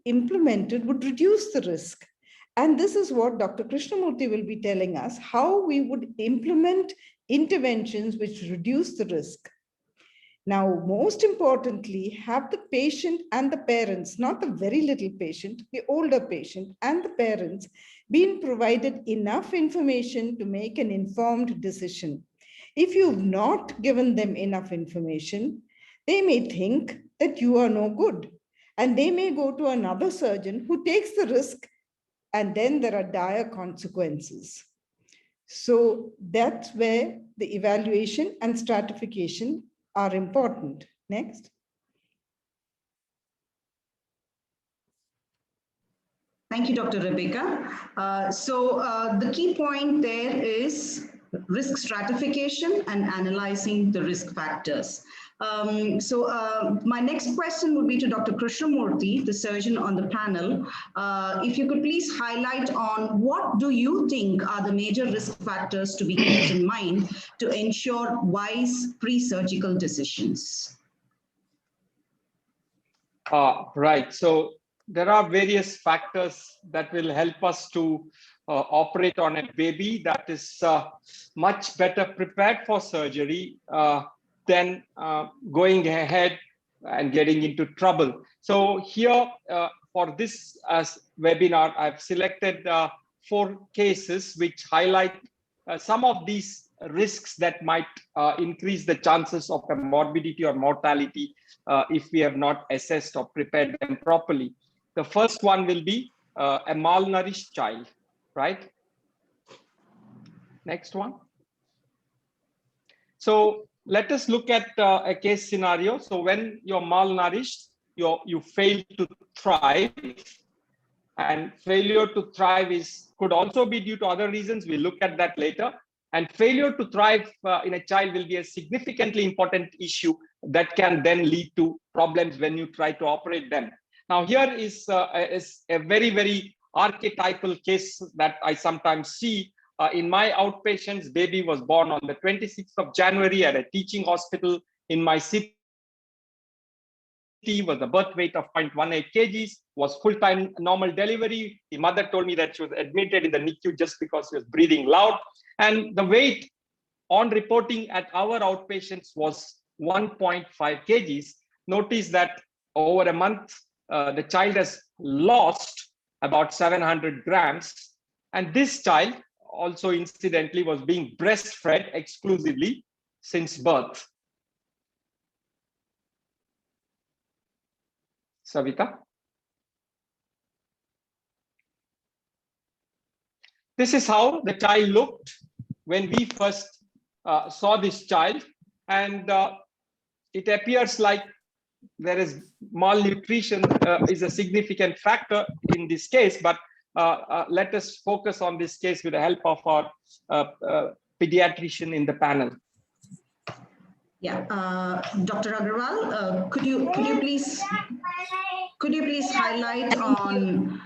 implemented would reduce the risk. And this is what Dr. Krishnamurthy will be telling us, how we would implement interventions which reduce the risk. Now, most importantly, have the patient and the parents, not the very little patient, the older patient and the parents, been provided enough information to make an informed decision. If you've not given them enough information, they may think that you are no good, and they may go to another surgeon who takes the risk, and then there are dire consequences. So that's where the evaluation and stratification are important. Next. Thank you, Dr. Rebecca. The key point there is risk stratification and analyzing the risk factors. My next question would be to Dr. Krishnamurthy, the surgeon on the panel. If you could please highlight on what do you think are the major risk factors to be kept in mind to ensure wise pre-surgical decisions? Right. So there are various factors that will help us to operate on a baby that is much better prepared for surgery than going ahead and getting into trouble. So here for this webinar, I've selected 4 cases which highlight some of these risks that might increase the chances of a morbidity or mortality if we have not assessed or prepared them properly. The first one will be a malnourished child, right? Next one. So let us look at a case scenario. So when you're malnourished, you fail to thrive, and failure to thrive could also be due to other reasons. We'll look at that later. And failure to thrive in a child will be a significantly important issue that can then lead to problems when you try to operate them. Now, here is a very, very archetypal case that I sometimes see. In my outpatients, baby was born on the 26th of January at a teaching hospital in my city, was a birth weight of 0.18 kgs, was full-time normal delivery. The mother told me that she was admitted in the NICU just because she was breathing loud. And the weight on reporting at our outpatients was 1.5 kgs. Notice that over a month, the child has lost about 700 grams. And this child also incidentally was being breastfed exclusively since birth. Savita. This is how the child looked when we first saw this child. And it appears like there is malnutrition is a significant factor in this case, but let us focus on this case with the help of our pediatrician in the panel. Yeah, Dr. Agarwal, could you please highlight on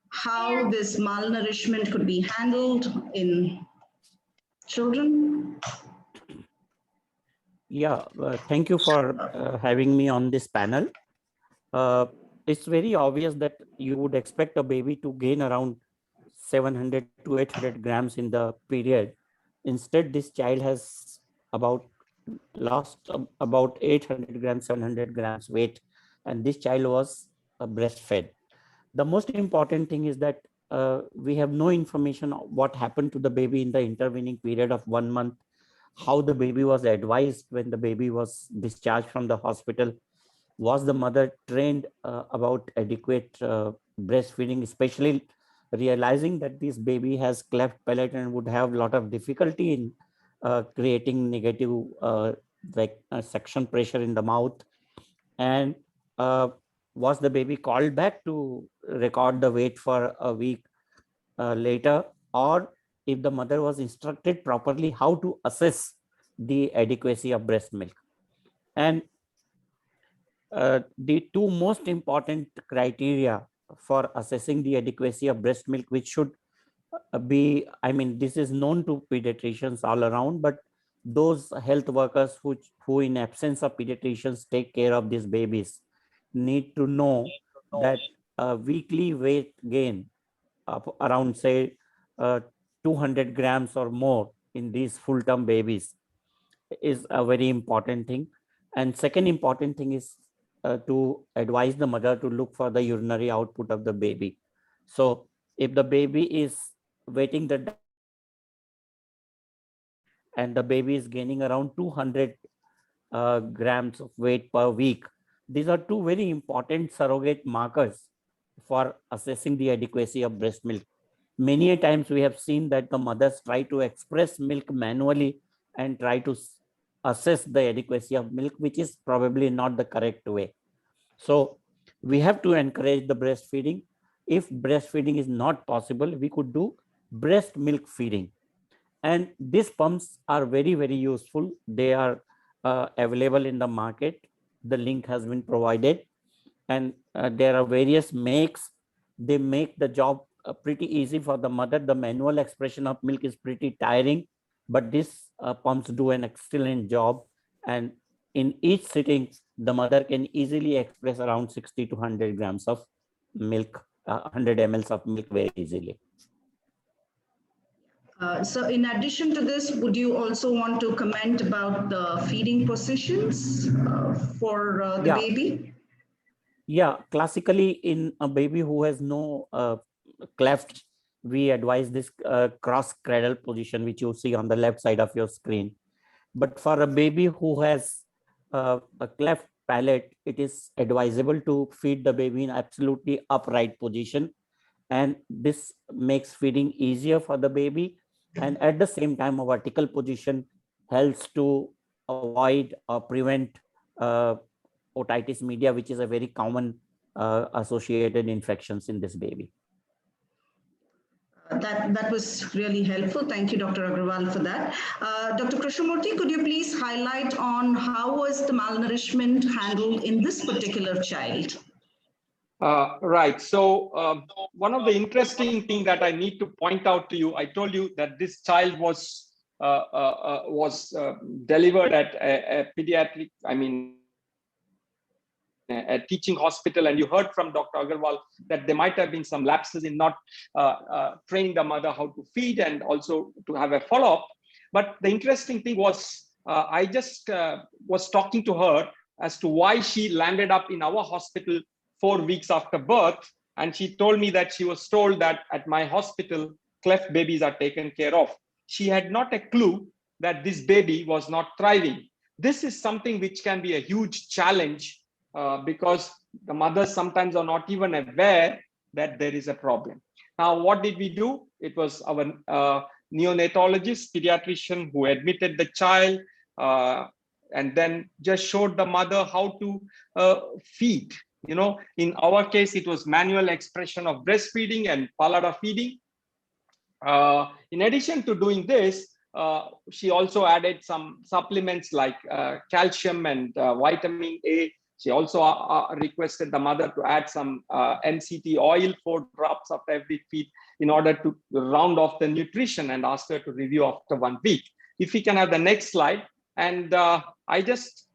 how this malnourishment could be handled in children? Yeah, thank you for having me on this panel. It's very obvious that you would expect a baby to gain around 700 to 800 grams in the period. Instead, this child has lost about 800 grams, 700 grams weight, and this child was breastfed. The most important thing is that we have no information on what happened to the baby in the intervening period of 1 month, how the baby was advised when the baby was discharged from the hospital. Was the mother trained about adequate breastfeeding, especially realizing that this baby has cleft palate and would have a lot of difficulty in creating negative suction pressure in the mouth? And was the baby called back to record the weight for a week later? Or if the mother was instructed properly how to assess the adequacy of breast milk? And the 2 most important criteria for assessing the adequacy of breast milk, which should be, I mean, this is known to pediatricians all around, but those health workers who in absence of pediatricians take care of these babies need to know that weekly weight gain of around, say, 200 grams or more in these full-term babies is a very important thing. And second important thing is to advise the mother to look for the urinary output of the baby. So if the baby is waiting the and the baby is gaining around 200 grams of weight per week, these are two very important surrogate markers for assessing the adequacy of breast milk. Many a times we have seen that the mothers try to express milk manually and try to assess the adequacy of milk, which is probably not the correct way. So we have to encourage the breastfeeding. If breastfeeding is not possible, we could do breast milk feeding. And these pumps are very, very useful. They are available in the market. The link has been provided. And there are various makes. They make the job pretty easy for the mother. The manual expression of milk is pretty tiring, but these pumps do an excellent job. And in each sitting, the mother can easily express around 60 to 100 grams of milk, 100 ml of milk very easily. So in addition to this, would you also want to comment about the feeding positions for the baby? Yeah, classically in a baby who has no cleft, we advise this cross cradle position, which you see on the left side of your screen. But for a baby who has a cleft palate, it is advisable to feed the baby in absolutely upright position. And this makes feeding easier for the baby. And at the same time, a vertical position helps to avoid or prevent otitis media, which is a very common associated infections in this baby. That was really helpful. Thank you, Dr. Agrawal, for that. Dr. Krishnamurthy, could you please highlight on how was the malnourishment handled in this particular child? Right. So one of the interesting things that I need to point out to you, I told you that this child was delivered at a pediatric, a teaching hospital, and you heard from Dr. Agrawal that there might have been some lapses in not training the mother how to feed and also to have a follow-up. But the interesting thing was I just was talking to her as to why she landed up in our hospital 4 weeks after birth. And she told me that she was told that at my hospital, cleft babies are taken care of. She had not a clue that this baby was not thriving. This is something which can be a huge challenge because the mothers sometimes are not even aware that there is a problem. Now, what did we do? It was our neonatologist, pediatrician who admitted the child and then just showed the mother how to feed. You know, in our case, it was manual expression of breastfeeding and Palate feeding. In addition to doing this, she also added some supplements like calcium and vitamin A. She also requested the mother to add some MCT oil, 4 drops after every feed in order to round off the nutrition, and asked her to review after 1 week. If we can have the next slide. And I just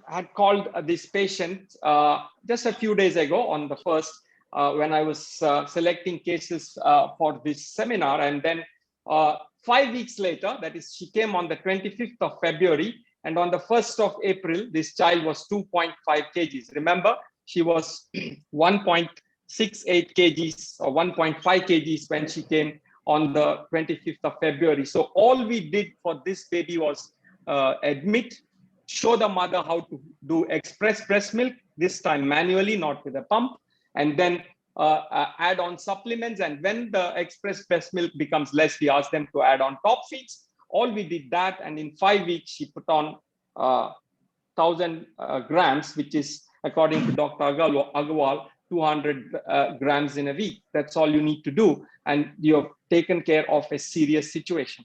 had called this patient just a few days ago on the first when I was selecting cases for this seminar. And then 5 weeks later, that is, she came on the 25th of February. And on the 1st of April, this child was 2.5 kgs. Remember, she was 1.68 kgs or 1.5 kgs when she came on the 25th of February. So all we did for this baby was admit, show the mother how to do express breast milk, this time manually, not with a pump, and then add on supplements. And when the express breast milk becomes less, we ask them to add on top feeds. All we did that, and in 5 weeks, she put on 1,000 grams, which is, according to Dr. Agrawal, 200 grams in a week. That's all you need to do, and you have taken care of a serious situation.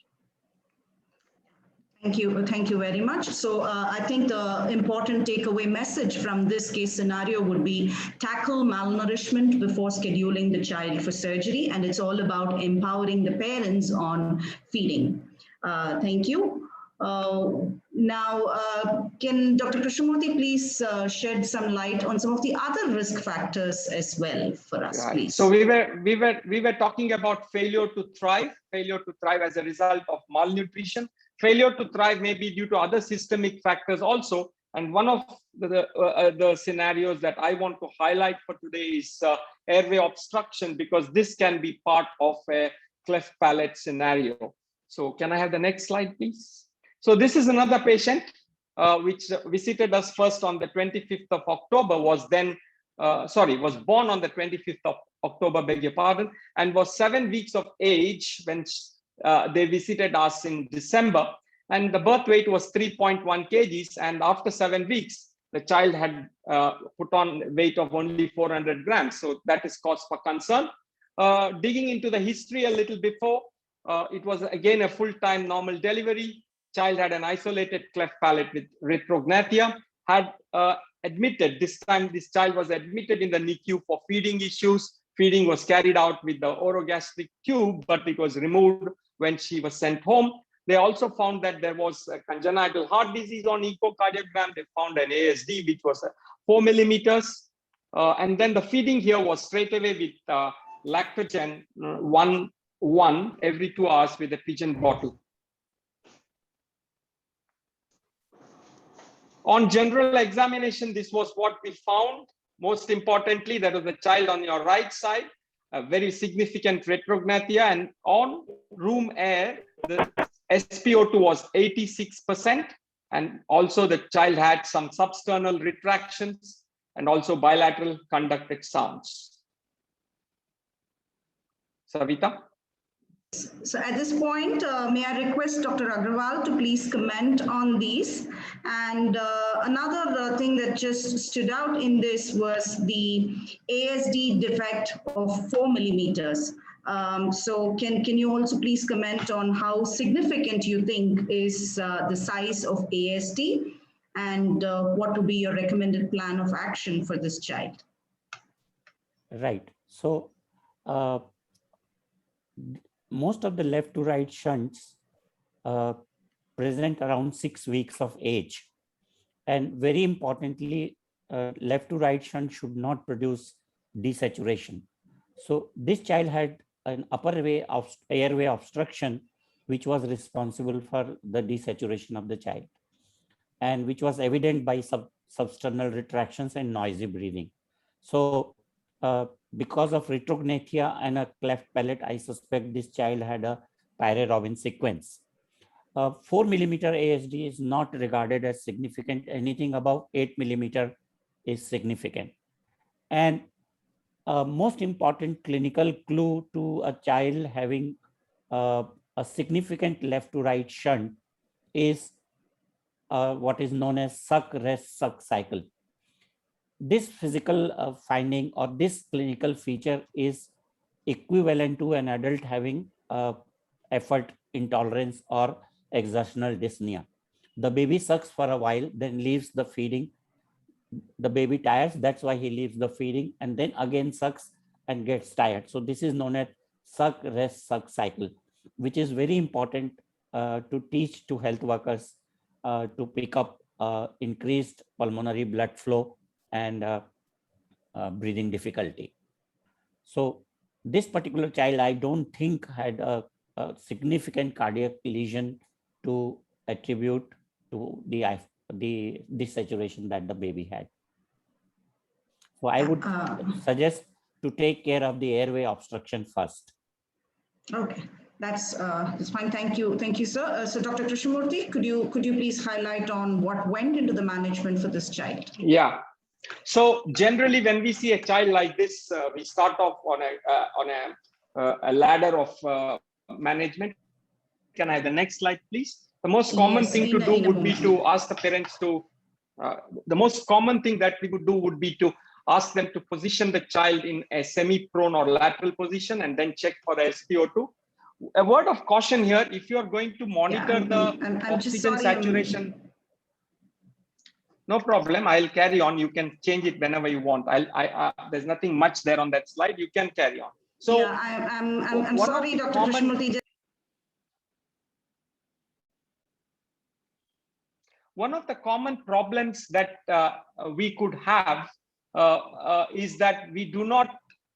Thank you very much. So I think the important takeaway message from this case scenario would be tackle malnourishment before scheduling the child for surgery, and it's all about empowering the parents on feeding. Thank you. Now, can Dr. Krishnamurthy please shed some light on some of the other risk factors as well for us, Right. please? So we were talking about failure to thrive as a result of malnutrition. Failure to thrive may be due to other systemic factors also. And one of the scenarios that I want to highlight for today is airway obstruction, because this can be part of a cleft palate scenario. So can I have the next slide, please? So this is another patient which visited us first on the 25th of October, was born on the 25th of October, beg your pardon, and was 7 weeks of age when they visited us in December. And the birth weight was 3.1 kgs. And after 7 weeks, the child had put on weight of only 400 grams. So that is cause for concern. Digging into the history a little before, it was again a full-time normal delivery. Child had an isolated cleft palate with retrognathia, had admitted, this time this child was admitted in the NICU for feeding issues. Feeding was carried out with the orogastric tube, but it was removed when she was sent home. They also found that there was a congenital heart disease on echocardiogram. They found an ASD, which was 4 millimeters. And then the feeding here was straight away with lactogen 1 every 2 hours with a pigeon bottle. On general examination, this was what we found. Most importantly, there was a child on your right side, a very significant retrognathia, and on room air, the SpO2 was 86%, and also the child had some substernal retractions and also bilateral conducted sounds. Savita? So at this point, may I request Dr. Agrawal to please comment on these. And another thing that just stood out in this was the ASD defect of 4 millimeters. So can you also please comment on how significant you think is the size of ASD, and what would be your recommended plan of action for this child? Right. So most of the left to right shunts present around 6 weeks of age. And very importantly, left to right shunt should not produce desaturation. So this child had an airway obstruction, which was responsible for the desaturation of the child, and which was evident by substernal retractions and noisy breathing. So because of retrognathia and a cleft palate, I suspect this child had a Pyre-Robin sequence. 4 millimeter ASD is not regarded as significant. Anything above 8 millimeter is significant. And most important clinical clue to a child having a significant left to right shunt is what is known as suck, rest, suck cycle. This physical finding or this clinical feature is equivalent to an adult having effort intolerance or exertional dyspnea. The baby sucks for a while, then leaves the feeding. The baby tires, that's why he leaves the feeding, and then again sucks and gets tired. So this is known as suck, rest, suck cycle, which is very important to teach to health workers to pick up increased pulmonary blood flow and breathing difficulty. So this particular child, I don't think had a significant cardiac lesion to attribute to the desaturation that the baby had. So I would suggest to take care of the airway obstruction first. Okay, that's fine. Thank you, sir. So Dr. Krishnamurthy, could you please highlight on what went into the management for this child? Yeah. So generally, when we see a child like this, we start off on a ladder of management. Can I have the next slide, please? The most common thing to do would be to ask the parents to. The most common thing that we would do would be to ask them to position the child in a semi-prone or lateral position and then check for the SpO2. A word of caution here: if you are going to monitor the oxygen saturation. No problem. I'll carry on. You can change it whenever you want. There's nothing much there on that slide. You can carry on. So yeah, I'm sorry, Dr. Krishnamurthy. one of the common problems that we could have is that we do not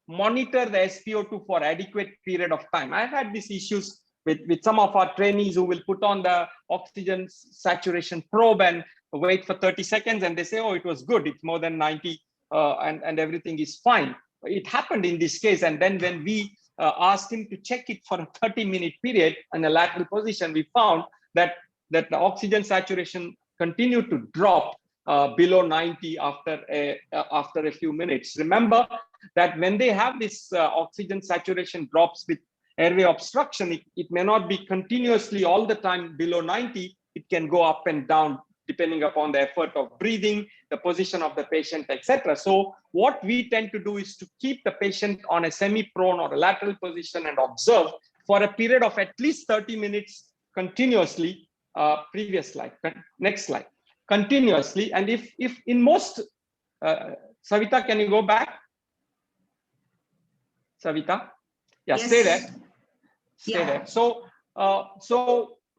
monitor the SpO2 for adequate period of time. I've had these issues with some of our trainees who will put on the oxygen saturation probe and wait for 30 seconds and they say, oh, it was good, it's more than 90 and everything is fine. It happened in this case, and then when we asked him to check it for a 30-minute period in a lateral position, we found that the oxygen saturation continued to drop below 90 after a few minutes. Remember that when they have this oxygen saturation drops with airway obstruction, it may not be continuously all the time below 90. It can go up and down depending upon the effort of breathing, the position of the patient, etc. So what we tend to do is to keep the patient on a semi-prone or a lateral position and observe for a period of at least 30 minutes continuously. Previous slide, next slide. Continuously, and if in most, Savita, can you go back? Savita, yeah, yes. Stay there. Stay there. So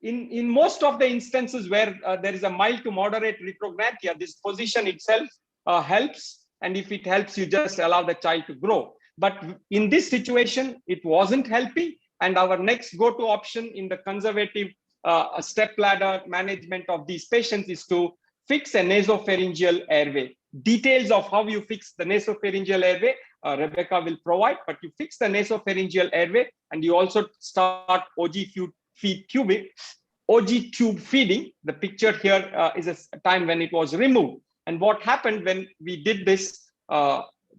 in most of the instances where there is a mild to moderate retrognathia, this position itself helps, and if it helps, you just allow the child to grow. But in this situation, it wasn't helping, and our next go-to option in the conservative step ladder management of these patients is to fix a nasopharyngeal airway. Details of how you fix the nasopharyngeal airway, Rebecca will provide, but you fix the nasopharyngeal airway and you also start OG tube feeding. The picture here is a time when it was removed. And what happened when we did this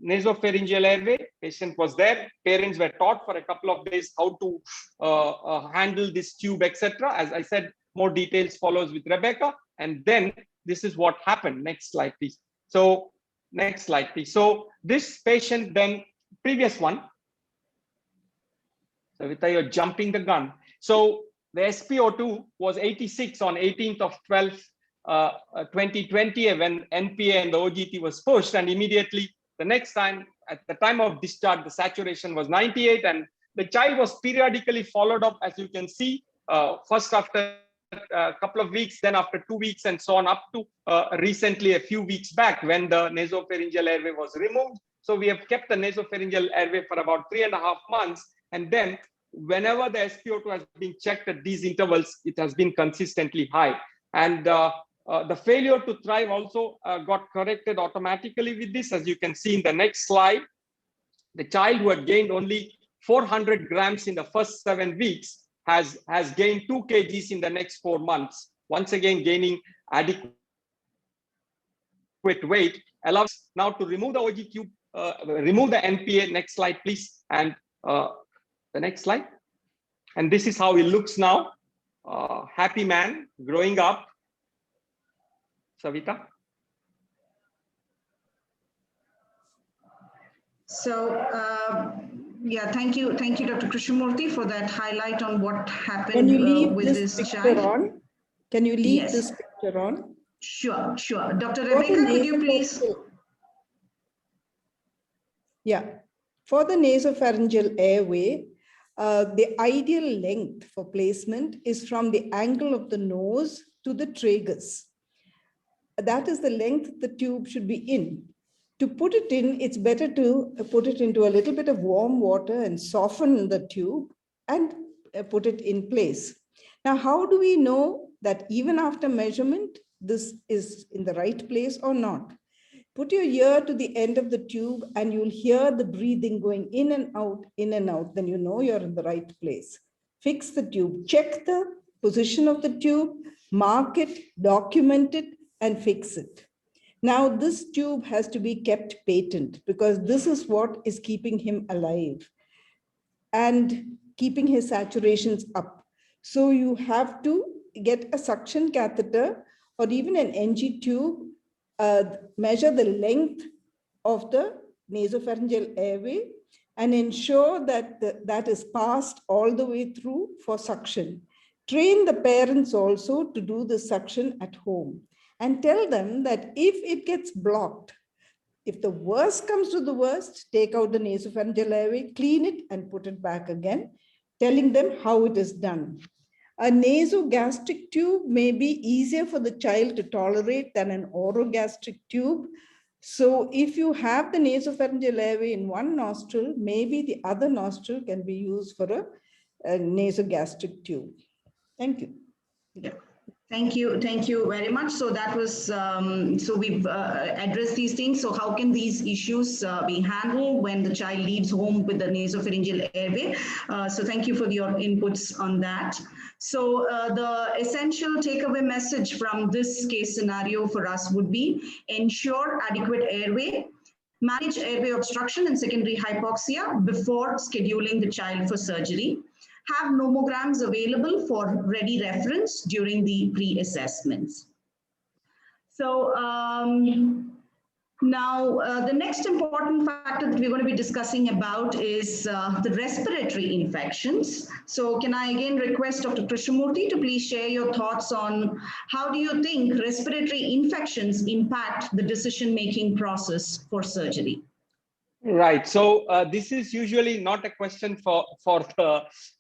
nasopharyngeal airway, patient was there, parents were taught for a couple of days how to handle this tube, etc. As I said, more details follows with Rebecca. And then this is what happened. Next slide, please. So next slide, please. So this patient then, previous one. Savita, you're jumping the gun. So the SpO2 was 86 on 18th of 12th, 2020 when NPA and the OGT was pushed, and immediately the next time, at the time of discharge, the saturation was 98, and the child was periodically followed up, as you can see, first after a couple of weeks, then after 2 weeks, and so on, up to recently a few weeks back when the nasopharyngeal airway was removed. So we have kept the nasopharyngeal airway for about 3.5 months, and then whenever the SpO2 has been checked at these intervals, it has been consistently high. And the failure to thrive also got corrected automatically with this. As you can see in the next slide, the child who had gained only 400 grams in the first 7 weeks has gained 2 kgs in the next 4 months. Once again, gaining adequate weight allows now to remove the OG tube, remove the NPA. Next slide, please. And the next slide. And this is how he looks now. Happy man, growing up. Savita. So, yeah, thank you, Dr. Krishnamurthy, for that highlight on what happened. Can you leave with this picture on? Can you leave this picture on? Sure. Dr. Rebecca, could you please? Yeah, for the nasopharyngeal airway, the ideal length for placement is from the angle of the nose to the tragus. That is the length the tube should be in. To put it in, it's better to put it into a little bit of warm water and soften the tube and put it in place. Now, how do we know that even after measurement, this is in the right place or not? Put your ear to the end of the tube and you'll hear the breathing going in and out, then you know you're in the right place. Fix the tube, check the position of the tube, mark it, document it, and fix it. Now, this tube has to be kept patent because this is what is keeping him alive and keeping his saturations up. So you have to get a suction catheter or even an NG tube, measure the length of the nasopharyngeal airway and ensure that that is passed all the way through for suction. Train the parents also to do the suction at home and tell them that if it gets blocked, if the worst comes to the worst, take out the nasopharyngeal airway, clean it and put it back again, telling them how it is done. A nasogastric tube may be easier for the child to tolerate than an orogastric tube. So if you have the nasopharyngeal airway in one nostril, maybe the other nostril can be used for a nasogastric tube. Thank you. Yeah. Thank you very much. So that was, so we've addressed these things. So how can these issues be handled when the child leaves home with the nasopharyngeal airway? So thank you for your inputs on that. So the essential takeaway message from this case scenario for us would be ensure adequate airway, manage airway obstruction and secondary hypoxia before scheduling the child for surgery. Have nomograms available for ready reference during the pre-assessments. So now the next important factor that we're going to be discussing about is the respiratory infections. So can I again request Dr. Krishnamurthy to please share your thoughts on how do you think respiratory infections impact the decision-making process for surgery? Right. So this is usually not a question for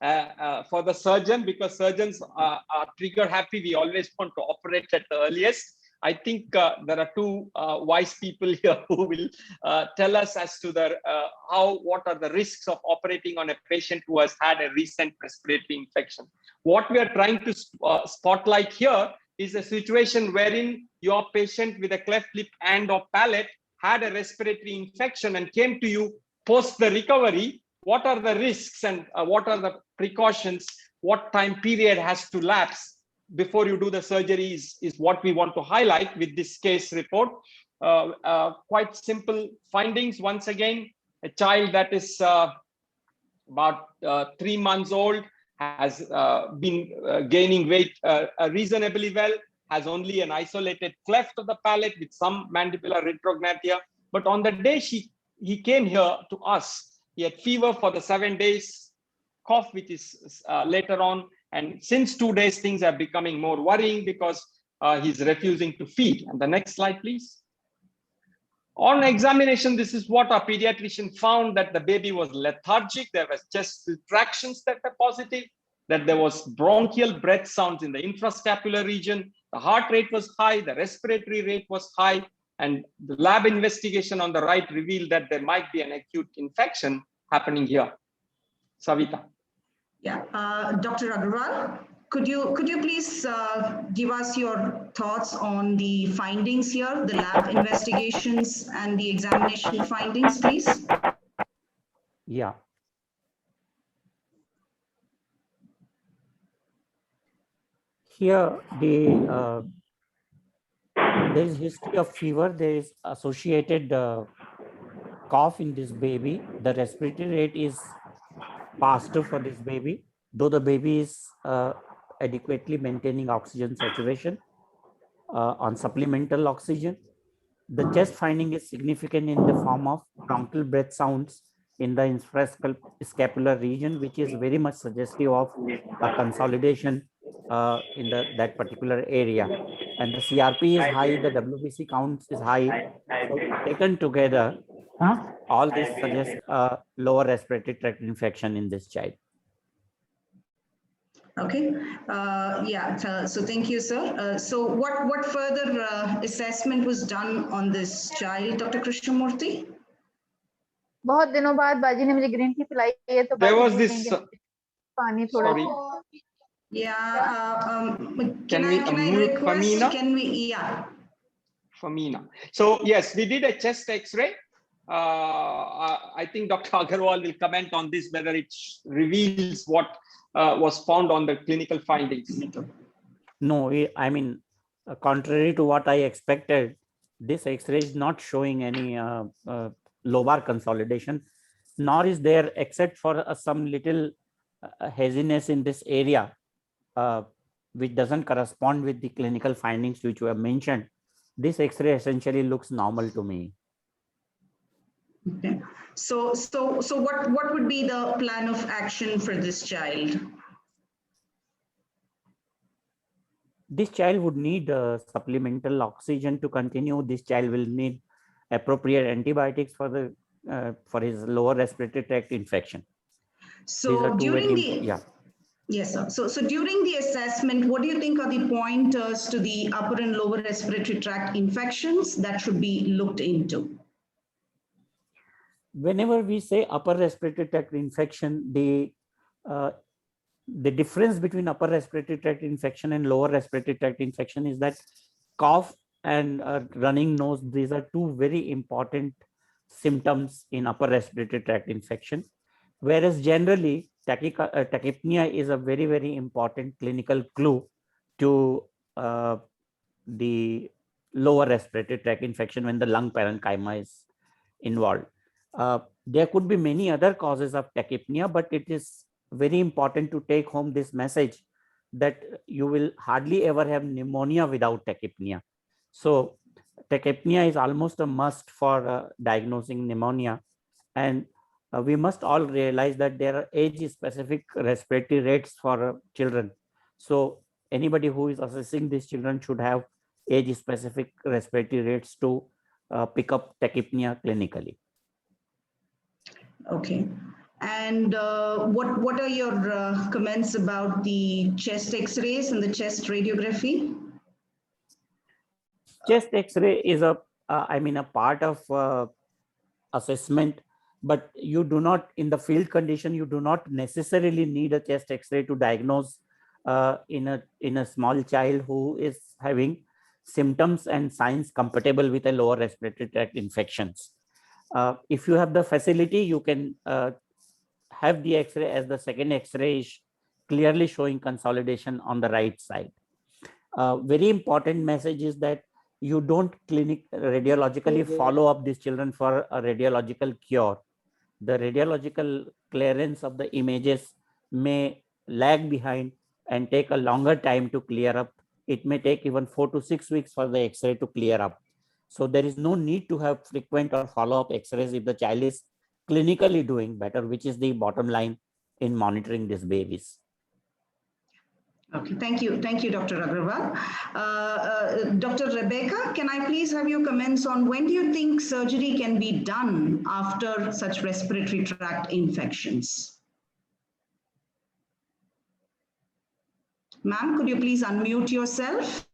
the surgeon, because surgeons are trigger happy. We always want to operate at the earliest. I think there are two wise people here who will tell us as to the what are the risks of operating on a patient who has had a recent respiratory infection. What we are trying to spotlight here is a situation wherein your patient with a cleft lip and or palate had a respiratory infection and came to you post the recovery. What are the risks and what are the precautions? What time period has to lapse before you do the surgery is what we want to highlight with this case report. Quite simple findings. Once again, a child that is about 3 months old has been gaining weight reasonably well, has only an isolated cleft of the palate with some mandibular retrognathia. But on the day he came here to us, he had fever for the 7 days, cough, which is later on. And since 2 days, things are becoming more worrying because he's refusing to feed. And the next slide, please. On examination, this is what our pediatrician found, that the baby was lethargic. There was chest contractions that were positive, that there was bronchial breath sounds in the infrascapular region. The heart rate was high, the respiratory rate was high, and the lab investigation on the right revealed that there might be an acute infection happening here. Savita. Yeah, Dr. Agarwal, could you please give us your thoughts on the findings here, the lab investigations and the examination findings, please? Yeah. Here, there is history of fever. There is associated cough in this baby. The respiratory rate is faster for this baby, though the baby is adequately maintaining oxygen saturation on supplemental oxygen. The chest finding is significant in the form of bronchial breath sounds in the infrascapular region, which is very much suggestive of a consolidation in that particular area. And the CRP is high, the WBC counts is high. So taken together, all this suggests a lower respiratory tract infection in this child. Okay, yeah, so thank you, sir. So what further assessment was done on this child, Dr. Krishnamurthy? बहुत दिनों बाद बाजी ने मुझे green tea पिलाई है तो There was this पानी थोड़ा sorry. Yeah, Can we unmute Famina? Can we, yeah. Famina. So yes, we did a chest X-ray. I think Dr. Agarwal will comment on this, whether it reveals what was found on the clinical findings. No, I mean, contrary to what I expected, this X-ray is not showing any lobar consolidation, nor is there, except for some little haziness in this area, which doesn't correspond with the clinical findings which you have mentioned. This X-ray essentially looks normal to me. Okay. So what would be the plan of action for this child? This child would need supplemental oxygen to continue. This child will need appropriate antibiotics for his lower respiratory tract infection. So during the Yes, sir. So during the assessment, what do you think are the pointers to the upper and lower respiratory tract infections that should be looked into? Whenever we say upper respiratory tract infection, the difference between upper respiratory tract infection and lower respiratory tract infection is that cough and running nose, these are two very important symptoms in upper respiratory tract infection. Whereas generally tachypnea is a very, very important clinical clue to the lower respiratory tract infection when the lung parenchyma is involved. There could be many other causes of tachypnea, but it is very important to take home this message that you will hardly ever have pneumonia without tachypnea. So tachypnea is almost a must for diagnosing pneumonia. And we must all realize that there are age-specific respiratory rates for children. So anybody who is assessing these children should have age-specific respiratory rates to pick up tachypnea clinically. Okay. And what are your comments about the chest X-rays and the chest radiography? Chest X-ray is a part of assessment, but you do not, in the field condition, you do not necessarily need a chest X-ray to diagnose in a small child who is having symptoms and signs compatible with a lower respiratory tract infections. If you have the facility, you can have the X-ray as the second X-ray is clearly showing consolidation on the right side. Very important message is that you don't radiologically follow up these children for a radiological cure. The radiological clearance of the images may lag behind and take a longer time to clear up. It may take even 4 to 6 weeks for the X-ray to clear up. So there is no need to have frequent or follow-up X-rays if the child is clinically doing better, which is the bottom line in monitoring these babies. Okay, thank you, Dr. Agrawal. Dr. Rebecca, can I please have your comments on when do you think surgery can be done after such respiratory tract infections? Ma'am, could you please unmute yourself?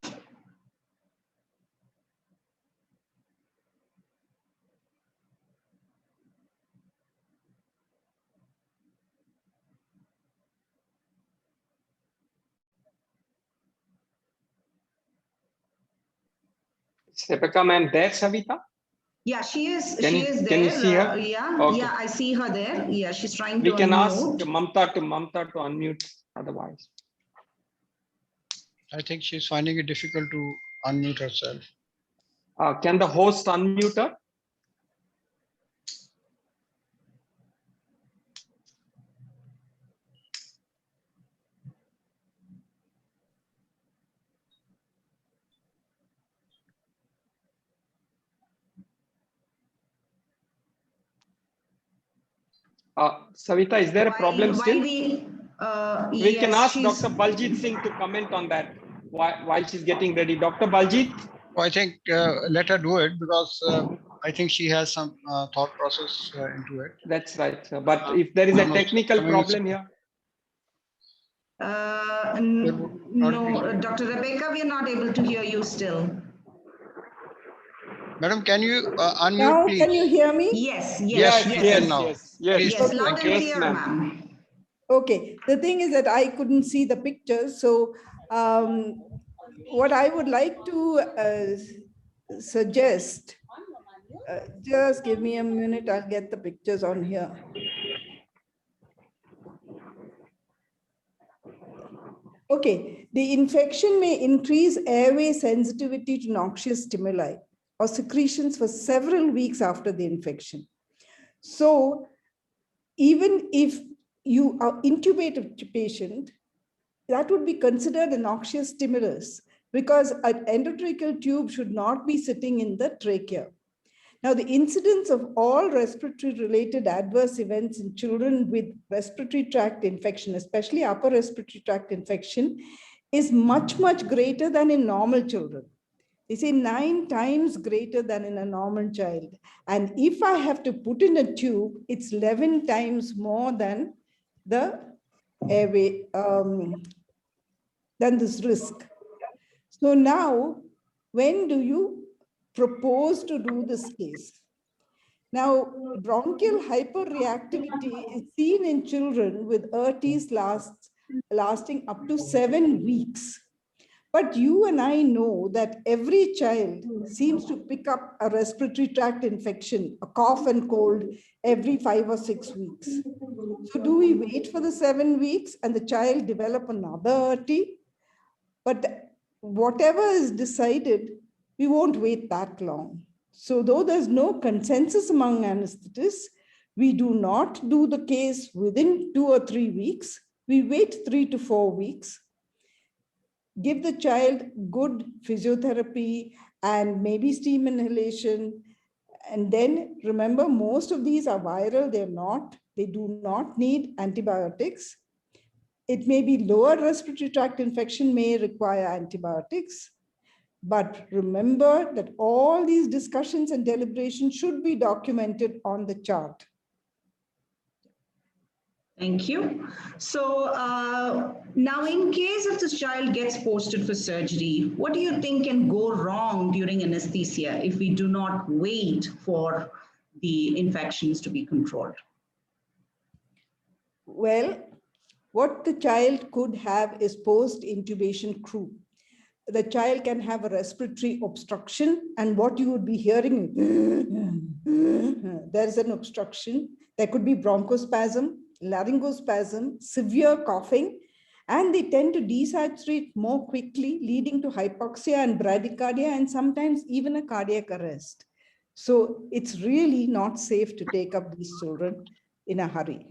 Rebecca, ma'am, there, Savita? Yeah, she is. Can she is there. Can you see her? Yeah, okay. Yeah, I see her there. Yeah, she's trying we to can unmute. ask Mamta to unmute otherwise. I think she's finding it difficult to unmute herself. Can the host unmute her? Savita, is there a problem still? We yes, can ask Dr. Baljit Singh to comment on that while she's getting ready. Dr. Baljit? Well, I think let her do it because I think she has some thought process into it. That's right. But if there is a technical problem here. No, Dr. Rebecca, we are not able to hear you still. Madam, can you unmute, now, please? can you hear me? Yes, Yes, yes, loud and clear, ma'am. Okay, the thing is that I couldn't see the pictures. So what I would like to suggest, just give me a minute, I'll get the pictures on here. Okay, the infection may increase airway sensitivity to noxious stimuli or secretions for several weeks after the infection. So even if you are intubate a patient, that would be considered a noxious stimulus because an endotracheal tube should not be sitting in the trachea. Now, the incidence of all respiratory related adverse events in children with respiratory tract infection, especially upper respiratory tract infection, is much, much greater than in normal children. They say 9 times greater than in a normal child. And if I have to put in a tube, it's 11 times more than the airway, than this risk. So now, when do you propose to do this case? Now, bronchial hyperreactivity is seen in children with ERTs lasting up to 7 weeks. But you and I know that every child seems to pick up a respiratory tract infection, a cough and cold, every 5 or 6 weeks. So do we wait for the 7 weeks and the child develop another ERT? But whatever is decided, we won't wait that long. So though there's no consensus among anesthetists, we do not do the case within 2 or 3 weeks. We wait 3 to 4 weeks, give the child good physiotherapy and maybe steam inhalation. And then remember, most of these are viral. They do not need antibiotics. It may be lower respiratory tract infection may require antibiotics. But remember that all these discussions and deliberations should be documented on the chart. Thank you. So now in case if this child gets posted for surgery, what do you think can go wrong during anesthesia if we do not wait for the infections to be controlled? Well, what the child could have is post-intubation croup. The child can have a respiratory obstruction, and what you would be hearing, there is an obstruction. There could be bronchospasm, laryngospasm, severe coughing, and they tend to desaturate more quickly, leading to hypoxia and bradycardia, and sometimes even a cardiac arrest. So it's really not safe to take up these children in a hurry.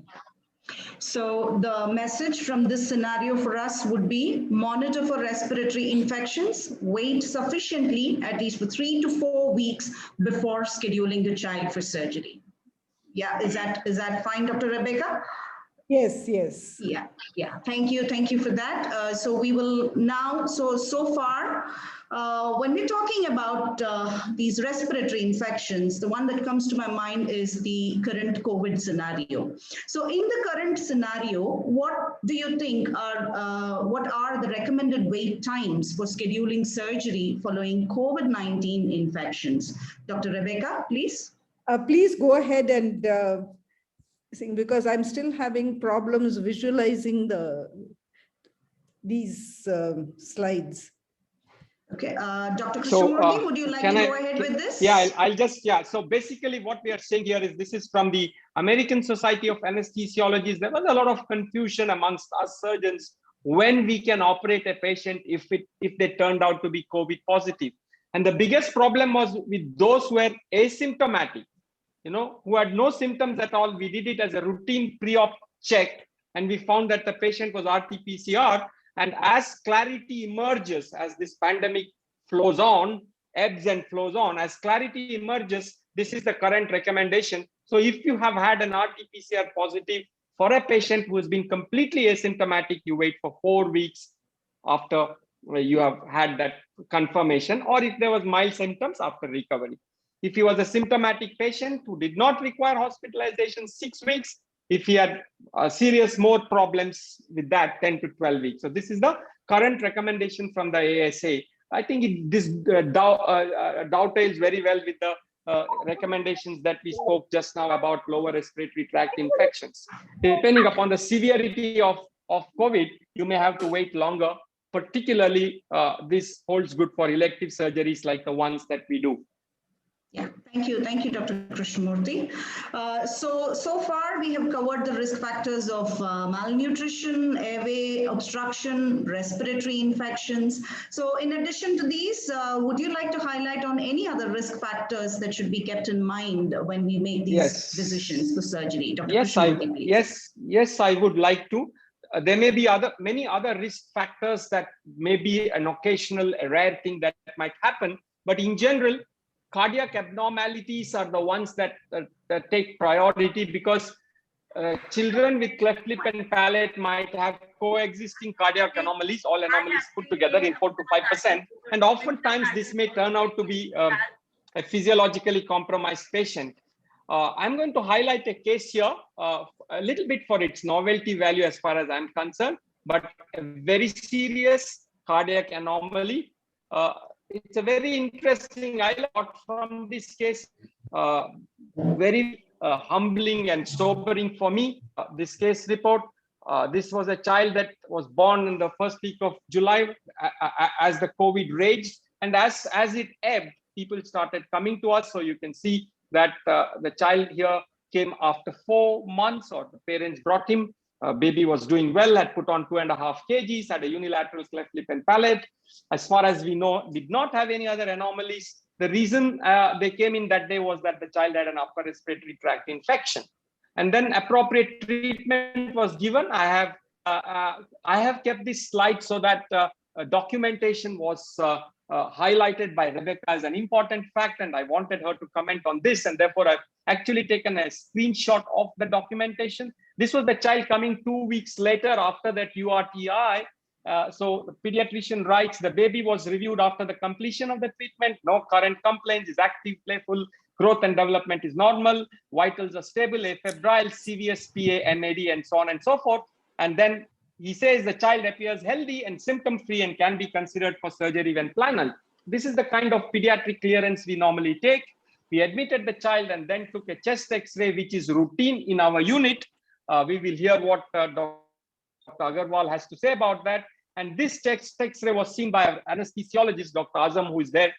So the message from this scenario for us would be monitor for respiratory infections, wait sufficiently, at least for 3 to 4 weeks before scheduling the child for surgery. Yeah, is that fine, Dr. Rebecca? Yes, yes. Yeah. Thank you for that. So we will now, so far, when we're talking about these respiratory infections, the one that comes to my mind is the current COVID scenario. So in the current scenario, what do you think what are the recommended wait times for scheduling surgery following COVID-19 infections? Dr. Rebecca, please. Please go ahead and because I'm still having problems visualizing these slides. Okay, Dr. Krishnamurthy, would you like to go ahead with this? Yeah, I'll just, So basically what we are saying here is this is from the American Society of Anesthesiologists. There was a lot of confusion amongst us surgeons when we can operate a patient if they turned out to be COVID positive. And the biggest problem was with those who were asymptomatic, who had no symptoms at all. We did it as a routine pre-op check, and we found that the patient was RT-PCR. And as clarity emerges, as this pandemic flows on, ebbs and flows on, as clarity emerges, this is the current recommendation. So if you have had an RT-PCR positive for a patient who has been completely asymptomatic, you wait for 4 weeks after you have had that confirmation, or if there was mild symptoms, after recovery. If he was a symptomatic patient who did not require hospitalization, 6 weeks. If he had serious more problems with that, 10 to 12 weeks. So this is the current recommendation from the ASA. I think this dovetails very well with the recommendations that we spoke just now about lower respiratory tract infections. Depending upon the severity of COVID, you may have to wait longer. Particularly, this holds good for elective surgeries like the ones that we do. Yeah, thank you, Dr. Krishnamurthy. So far we have covered the risk factors of malnutrition, airway obstruction, respiratory infections. So in addition to these, would you like to highlight on any other risk factors that should be kept in mind when we make these decisions for surgery? Dr. Krishnamurthy, please. Yes, I would like to. There may be many other risk factors that may be an occasional, rare thing that might happen, but in general, cardiac abnormalities are the ones that take priority, because children with cleft lip and palate might have coexisting cardiac anomalies, all anomalies put together in 4 to 5%. And oftentimes this may turn out to be a physiologically compromised patient. I'm going to highlight a case here, a little bit for its novelty value as far as I'm concerned, but a very serious cardiac anomaly. It's a very interesting, I got from this case, very humbling and sobering for me. This case report, this was a child that was born in the first week of July as the COVID raged. And as it ebbed, people started coming to us. So you can see that the child here came after 4 months, or the parents brought him. Baby was doing well, had put on 2.5 kgs, had a unilateral cleft lip and palate. As far as we know, did not have any other anomalies. The reason they came in that day was that the child had an upper respiratory tract infection. And then appropriate treatment was given. I have kept this slide so that documentation was highlighted by Rebecca as an important fact, and I wanted her to comment on this, and therefore I've actually taken a screenshot of the documentation. This was the child coming 2 weeks later after that URTI. So the pediatrician writes, the baby was reviewed after the completion of the treatment, no current complaints, is active, playful, growth and development is normal, vitals are stable, afebrile, CVS, PA, NAD, and so on and so forth. And then he says the child appears healthy and symptom-free and can be considered for surgery when planned. This is the kind of pediatric clearance we normally take. We admitted the child and then took a chest X-ray, which is routine in our unit. We will hear what Dr. Agarwal has to say about that. And this chest X-ray was seen by an anesthesiologist, Dr. Azam, who is there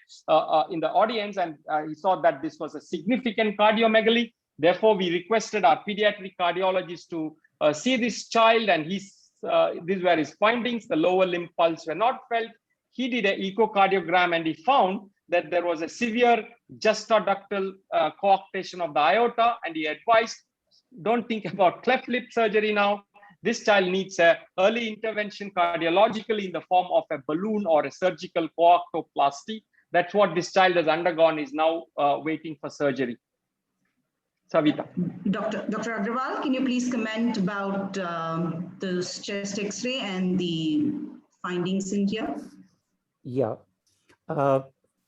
in the audience, and he saw that this was a significant cardiomegaly. Therefore, we requested our pediatric cardiologist to see this child, and these were his findings. The lower limb pulse were not felt. He did an echocardiogram, and he found that there was a severe justaductal coarctation of the aorta, and he advised, don't think about cleft lip surgery now. This child needs an early intervention cardiologically in the form of a balloon or a surgical coarctoplasty. That's what this child has undergone, is now waiting for surgery. Savita. Dr. Agrawal, can you please comment about the chest X-ray and the findings in here? Yeah,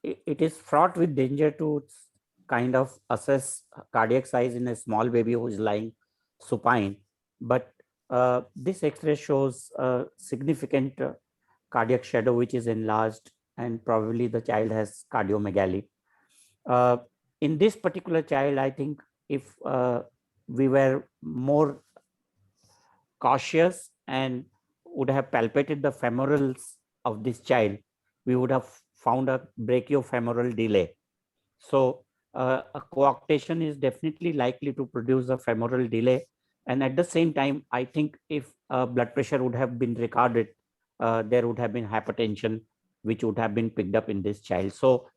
it is fraught with danger to kind of assess cardiac size in a small baby who is lying supine. But this X-ray shows a significant cardiac shadow which is enlarged, and probably the child has cardiomegaly. In this particular child, I think if we were more cautious and would have palpated the femorals of this child, we would have found a brachiofemoral delay. So a coarctation is definitely likely to produce a femoral delay. And at the same time, I think if blood pressure would have been recorded, there would have been hypertension, which would have been picked up in this child. So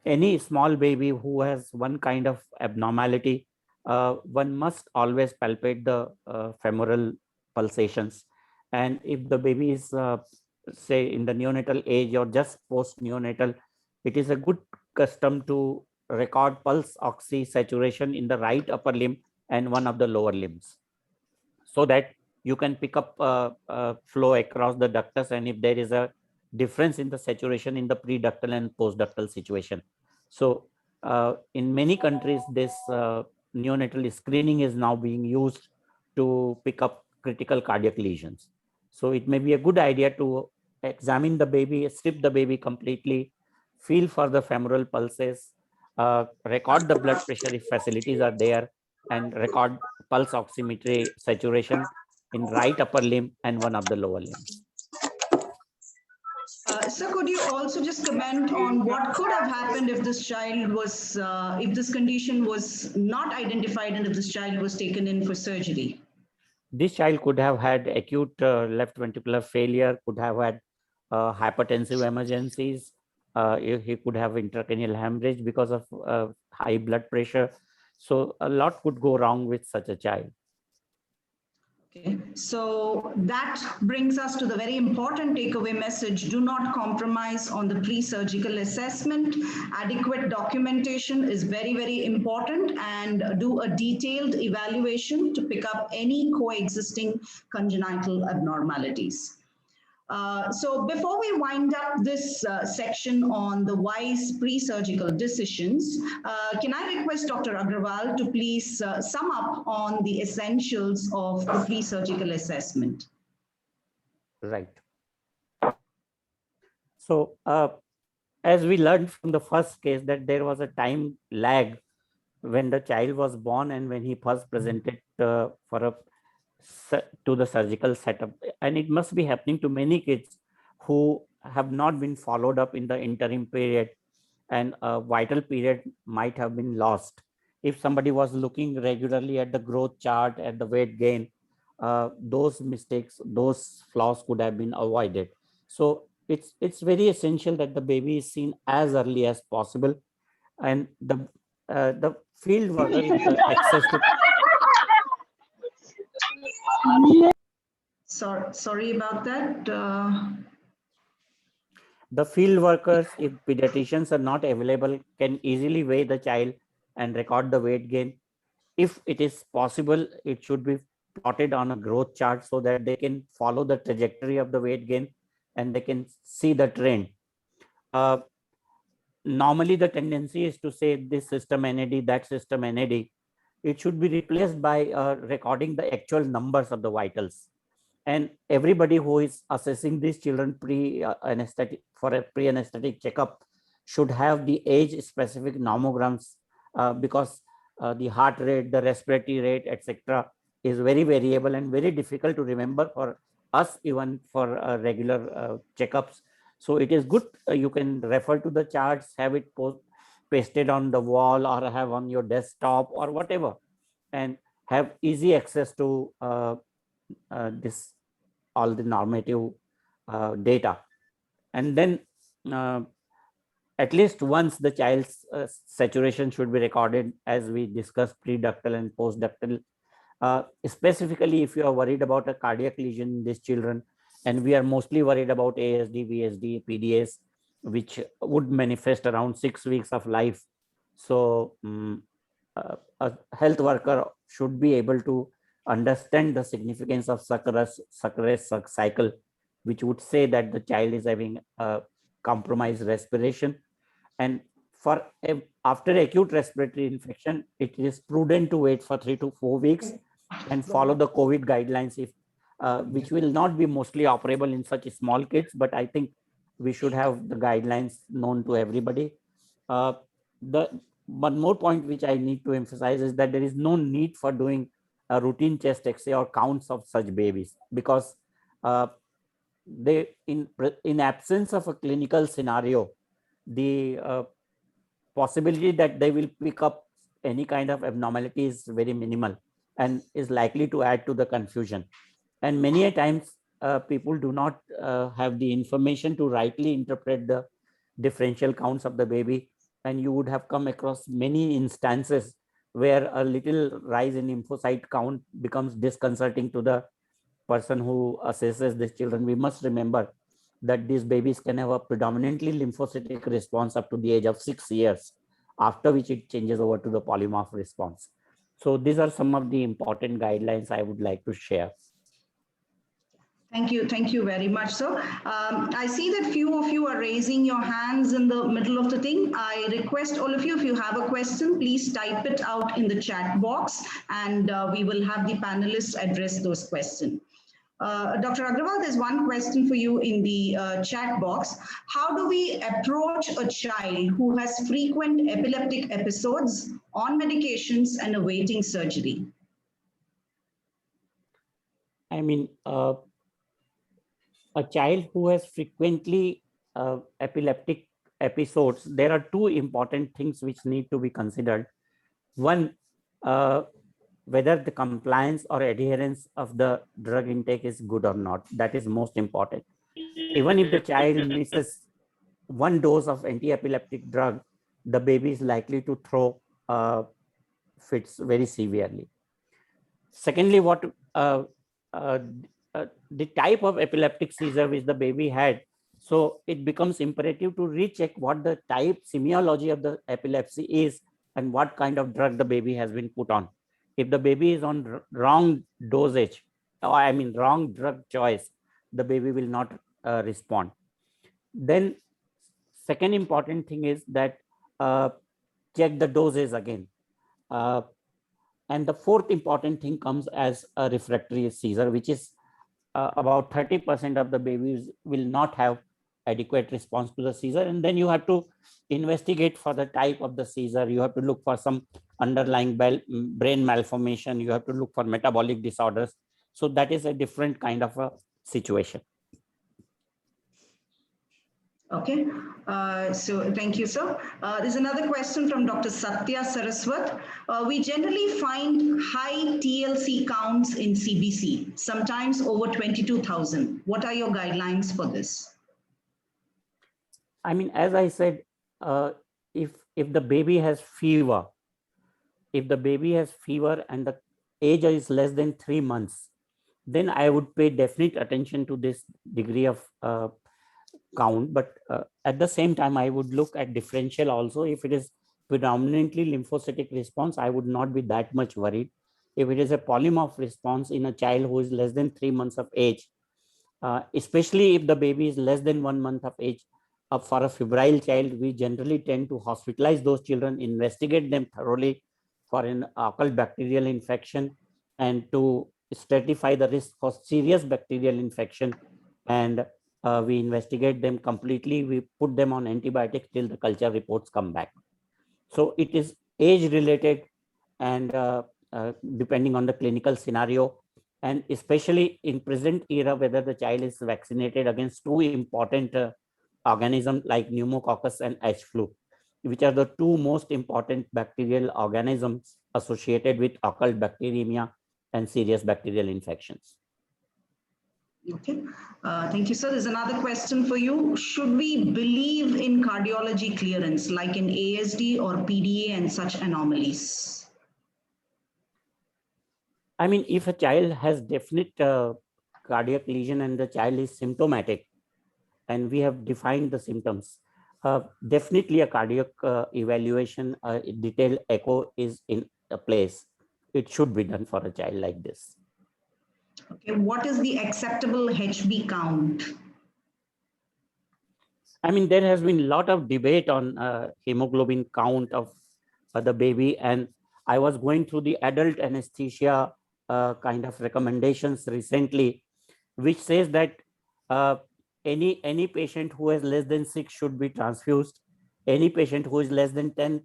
any small baby who has one kind of abnormality, one must always palpate the femoral pulsations. And if the baby is, say, in the neonatal age or just post-neonatal, it is a good custom to record pulse oxy saturation in the right upper limb and one of the lower limbs, so that you can pick up flow across the ductus, and if there is a difference in the saturation in the preductal and postductal situation. So in many countries, this neonatal screening is now being used to pick up critical cardiac lesions. So it may be a good idea to examine the baby, strip the baby completely, feel for the femoral pulses, record the blood pressure if facilities are there, and record pulse oximetry saturation in right upper limb and one of the lower limbs. Sir, could you also just comment on what could have happened if this child was, if this condition was not identified and if this child was taken in for surgery? This child could have had acute left ventricular failure, could have had hypertensive emergencies. He could have intracranial hemorrhage because of high blood pressure. So a lot could go wrong with such a child. Okay, so that brings us to the very important takeaway message. Do not compromise on the pre-surgical assessment. Adequate documentation is very, very important, and do a detailed evaluation to pick up any coexisting congenital abnormalities. So before we wind up this section on the wise pre-surgical decisions, can I request Dr. Agrawal to please sum up on the essentials of the pre-surgical assessment? Right. So as we learned from the first case that there was a time lag when the child was born and when he first presented to the surgical setup, and it must be happening to many kids who have not been followed up in the interim period, and a vital period might have been lost. If somebody was looking regularly at the growth chart, at the weight gain, those mistakes, those flaws could have been avoided. So it's very essential that the baby is seen as early as possible, and the field worker, if the access to Sorry about that. the field workers, if pediatricians are not available, can easily weigh the child and record the weight gain. If it is possible, it should be plotted on a growth chart so that they can follow the trajectory of the weight gain and they can see the trend. Normally, the tendency is to say this system NAD, that system NAD. It should be replaced by recording the actual numbers of the vitals. And everybody who is assessing these children pre-anesthetic for a pre-anesthetic checkup should have the age-specific nomograms, because the heart rate, the respiratory rate, etc., is very variable and very difficult to remember for us, even for regular checkups. So it is good you can refer to the charts, have it pasted on the wall or have on your desktop or whatever, and have easy access to this all the normative data. And then at least once the child's saturation should be recorded, as we discussed, pre-ductal and post-ductal. Specifically, if you are worried about a cardiac lesion in these children, and we are mostly worried about ASD, VSD, PDS, which would manifest around 6 weeks of life. So a health worker should be able to understand the significance of suck cycle, which would say that the child is having a compromised respiration. And for after acute respiratory infection, it is prudent to wait for 3 to 4 weeks and follow the COVID guidelines, if which will not be mostly operable in such small kids, but I think we should have the guidelines known to everybody. The one more point which I need to emphasize is that there is no need for doing a routine chest X-ray or counts of such babies, because they in absence of a clinical scenario, the possibility that they will pick up any kind of abnormality is very minimal and is likely to add to the confusion. And many a times people do not have the information to rightly interpret the differential counts of the baby, and you would have come across many instances where a little rise in lymphocyte count becomes disconcerting to the person who assesses these children. We must remember that these babies can have a predominantly lymphocytic response up to the age of 6 years, after which it changes over to the polymorph response. So these are some of the important guidelines I would like to share. Thank you very much, sir. I see that few of you are raising your hands in the middle of the thing. I request all of you, if you have a question, please type it out in the chat box, and we will have the panelists address those questions. Dr. Agrawal, there's one question for you in the chat box. How do we approach a child who has frequent epileptic episodes, on medications and awaiting surgery? I mean, a child who has frequently epileptic episodes, there are two important things which need to be considered. One, whether the compliance or adherence of the drug intake is good or not. That is most important. Even if the child misses one dose of anti-epileptic drug, the baby is likely to throw fits very severely. Secondly, what the type of epileptic seizure which the baby had, so it becomes imperative to recheck what the type semiology of the epilepsy is and what kind of drug the baby has been put on. If the baby is on wrong dosage, or I mean wrong drug choice, the baby will not respond. Then second important thing is that check the doses again. And the fourth important thing comes as a refractory seizure, which is about 30% of the babies will not have adequate response to the seizure. And then you have to investigate for the type of the seizure. You have to look for some underlying brain malformation. You have to look for metabolic disorders. So that is a different kind of a situation. Okay, so thank you, sir. There's another question from Dr. Satya Saraswat. We generally find high TLC counts in CBC, sometimes over 22,000. What are your guidelines for this? I mean, as I said, if the baby has fever, and the age is less than 3 months, then I would pay definite attention to this degree of count. But at the same time, I would look at differential also. If it is predominantly lymphocytic response, I would not be that much worried. If it is a polymorph response in a child who is less than 3 months of age, especially if the baby is less than 1 month of age, for a febrile child, we generally tend to hospitalize those children, investigate them thoroughly for an occult bacterial infection, and to stratify the risk for serious bacterial infection. And we investigate them completely. We put them on antibiotics till the culture reports come back. So it is age related, and depending on the clinical scenario, and especially in present era, whether the child is vaccinated against two important organisms like pneumococcus and H flu, which are the two most important bacterial organisms associated with occult bacteremia and serious bacterial infections. Okay, thank you, sir. There's another question for you. Should we believe in cardiology clearance like in ASD or PDA and such anomalies? I mean, if a child has definite cardiac lesion and the child is symptomatic, and we have defined the symptoms, definitely a cardiac evaluation, detailed echo is in a place. It should be done for a child like this. Okay, what is the acceptable HB count? I mean, there has been a lot of debate on hemoglobin count of the baby, and I was going through the adult anesthesia kind of recommendations recently, which says that any patient who has less than 6 should be transfused. Any patient who is less than 10%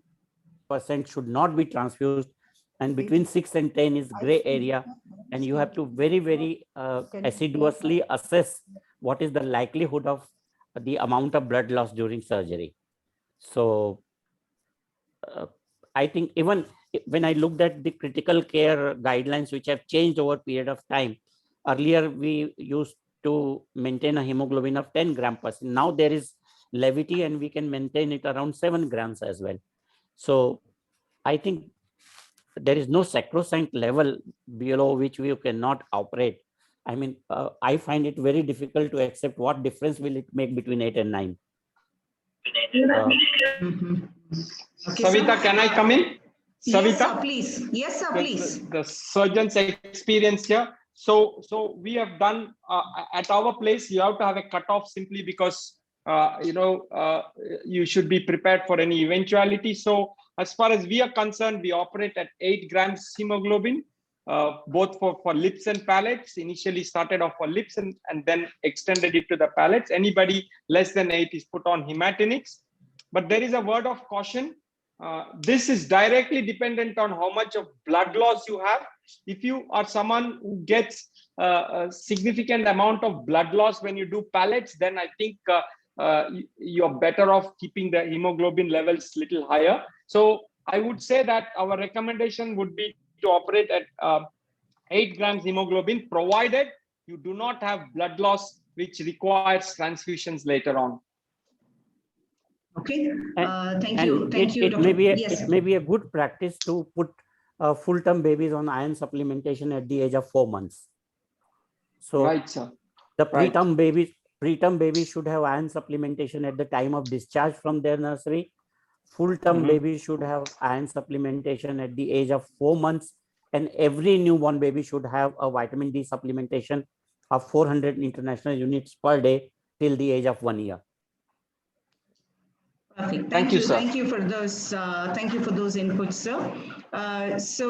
should not be transfused, and between 6 and 10 is gray area, and you have to very assiduously assess what is the likelihood of the amount of blood loss during surgery. So I think even when I looked at the critical care guidelines, which have changed over a period of time, earlier we used to maintain a hemoglobin of 10 grams per cent. Now there is levity and we can maintain it around 7 grams as well. So I think there is no sacrosanct level below which we cannot operate. I mean, I find it very difficult to accept what difference will it make between 8 and 9. Okay, Savita, can I come in? Savita? Yes, sir, please. Yes, sir, please. The surgeon's experience here. So we have done at our place, you have to have a cutoff simply because you should be prepared for any eventuality. So as far as we are concerned, we operate at 8 grams hemoglobin, both for lips and palates. Initially started off for lips and then extended it to the palates. Anybody less than 8 is put on hematinics. But there is a word of caution. This is directly dependent on how much of blood loss you have. If you are someone who gets a significant amount of blood loss when you do palates, then I think you're better off keeping the hemoglobin levels little higher. So I would say that our recommendation would be to operate at 8 grams hemoglobin, provided you do not have blood loss which requires transfusions later on. Okay, thank you. Thank you, It Dr. may be a good practice to put full-term babies on iron supplementation at the age of 4 months. So right, sir. The preterm babies should have iron supplementation at the time of discharge from their nursery. Full-term babies should have iron supplementation at the age of 4 months, and every newborn baby should have a vitamin D supplementation of 400 international units per day till the age of 1 year. Perfect. Thank you, sir. Thank you for those. Thank you for those inputs, sir. So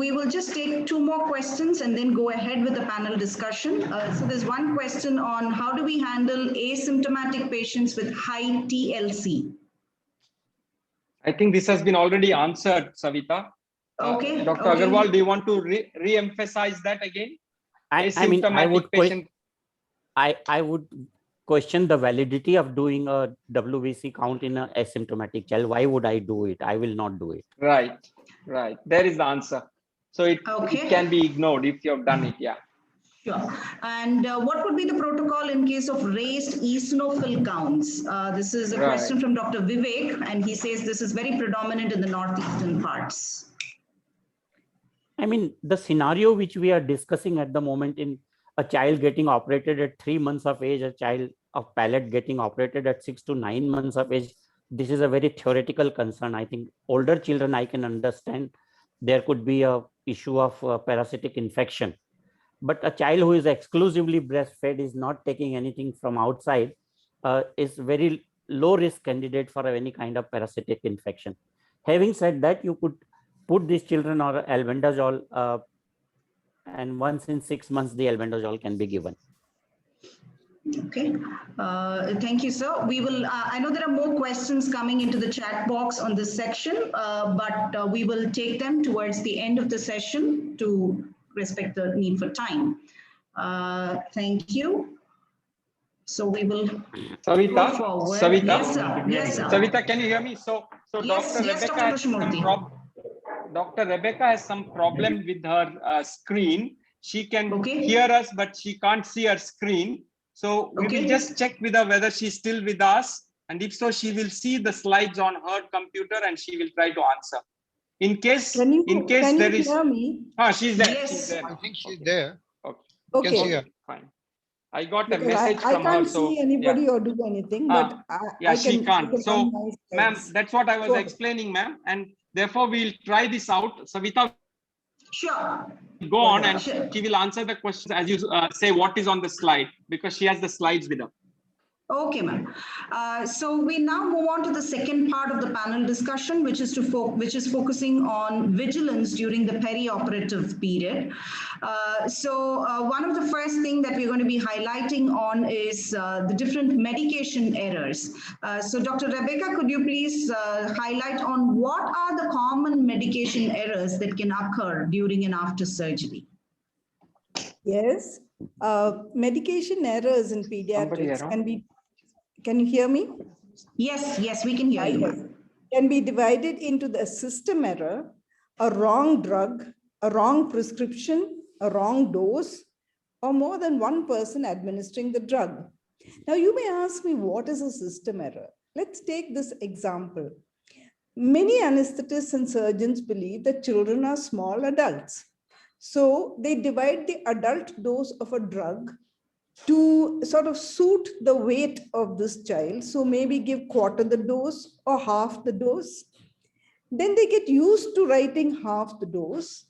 we will just take 2 more questions and then go ahead with the panel discussion. So there's one question on how do we handle asymptomatic patients with high TLC? I think this has been already answered, Savita. Okay. Dr. Okay. Agarwal, do you want to re-emphasize that again? I mean, I would patient. I would question the validity of doing a WBC count in an asymptomatic child. Why would I do it? I will not do it. Right, right. There is the answer. So it can be ignored if you have done it. Yeah. Sure. And what would be the protocol in case of raised eosinophil counts? This is a question from Dr. Vivek, and he says this is very predominant in the northeastern parts. I mean, the scenario which we are discussing at the moment in a child getting operated at 3 months of age, a child of palate getting operated at 6 to 9 months of age, this is a very theoretical concern. I think older children, I can understand there could be a issue of parasitic infection. But a child who is exclusively breastfed, is not taking anything from outside, is very low risk candidate for any kind of parasitic infection. Having said that, you could put these children on albendazole, and once in 6 months, the albendazole can be given. Okay, thank you, sir. We will, I know there are more questions coming into the chat box on this section, but we will take them towards the end of the session to respect the need for time. Thank you. So we will Savita, go forward. Savita, Yes, sir. Yes, sir. Savita, can you hear me? So Yes, Dr. yes, Rebecca Dr. has some Dr. Rebecca has some problem with her screen. She can hear us, but she can't see her screen. So we will just check with her whether she's still with us. And if so, she will see the slides on her computer and she will try to answer. In case there is, hear me? She's there. Yes. She's there. I think she's there. Okay. You can see her. Fine. I got Because a message from her. I can't see anybody or do anything, but she can't. So, ma'am, that's what I was explaining, ma'am. And therefore, we'll try this out. Savita, sure. Go on, and she will answer the questions as you say what is on the slide, because she has the slides with her. Okay, ma'am. So we now move on to the second part of the panel discussion, which is focusing on vigilance during the perioperative period. One of the first things that we're going to be highlighting on is the different medication errors. So Dr. Rebecca, could you please highlight on what are the common medication errors that can occur during and after surgery? Yes, medication errors in pediatrics can be. Can you hear me? Yes, yes, we can hear you. Can be divided into the system error, a wrong drug, a wrong prescription, a wrong dose, or more than one person administering the drug. Now, you may ask me, what is a system error? Let's take this example. Many anesthetists and surgeons believe that children are small adults. So they divide the adult dose of a drug to sort of suit the weight of this child. So maybe give quarter the dose or half the dose. Then they get used to writing half the dose,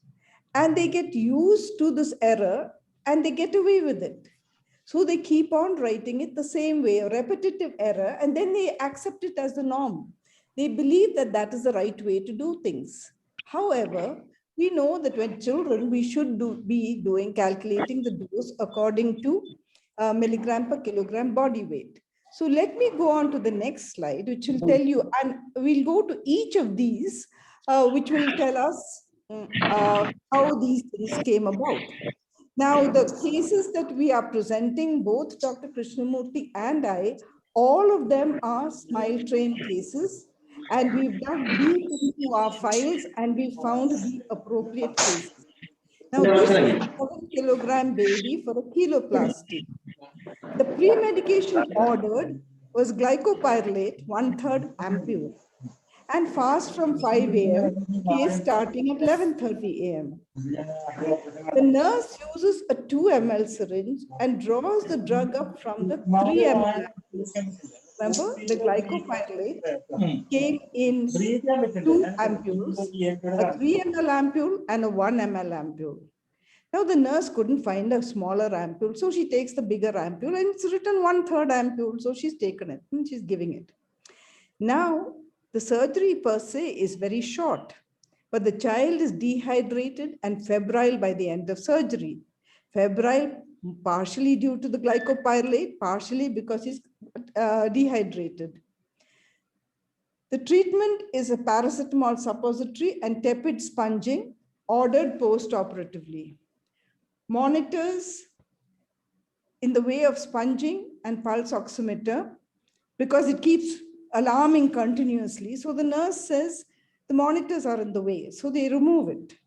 and they get used to this error and they get away with it. So they keep on writing it the same way, a repetitive error, and then they accept it as the norm. They believe that that is the right way to do things. However, we know that when children, we should be calculating the dose according to milligram per kilogram body weight. So let me go on to the next slide, which will tell you, and we'll go to each of these, which will tell us how these things came about. Now, the cases that we are presenting, both Dr. Krishnamurthy and I, all of them are Smile Train cases, and we've dug deep into our files and we found the appropriate cases. Now, this is a 7-kilogram baby for a kiloplasty. The pre-medication ordered was glycopyrrolate, 1/3 ampule, and fast from 5 a.m., case starting at 11:30 a.m. The nurse uses a 2 ml syringe and draws the drug up from the 3 ml. Remember, the glycopyrrolate came in 2 ampules, a 3 ml ampule and a 1 ml ampule. Now the nurse couldn't find a smaller ampule, so she takes the bigger ampule, and it's written 1/3 ampule, so she's taken it and she's giving it. Now the surgery per se is very short, but the child is dehydrated and febrile by the end of surgery. Febrile partially due to the glycopyrrolate, partially because he's dehydrated. The treatment is a paracetamol suppository and tepid sponging ordered post-operatively. Monitors in the way of sponging and pulse oximeter because it keeps alarming continuously. So the nurse says the monitors are in the way, so they remove it.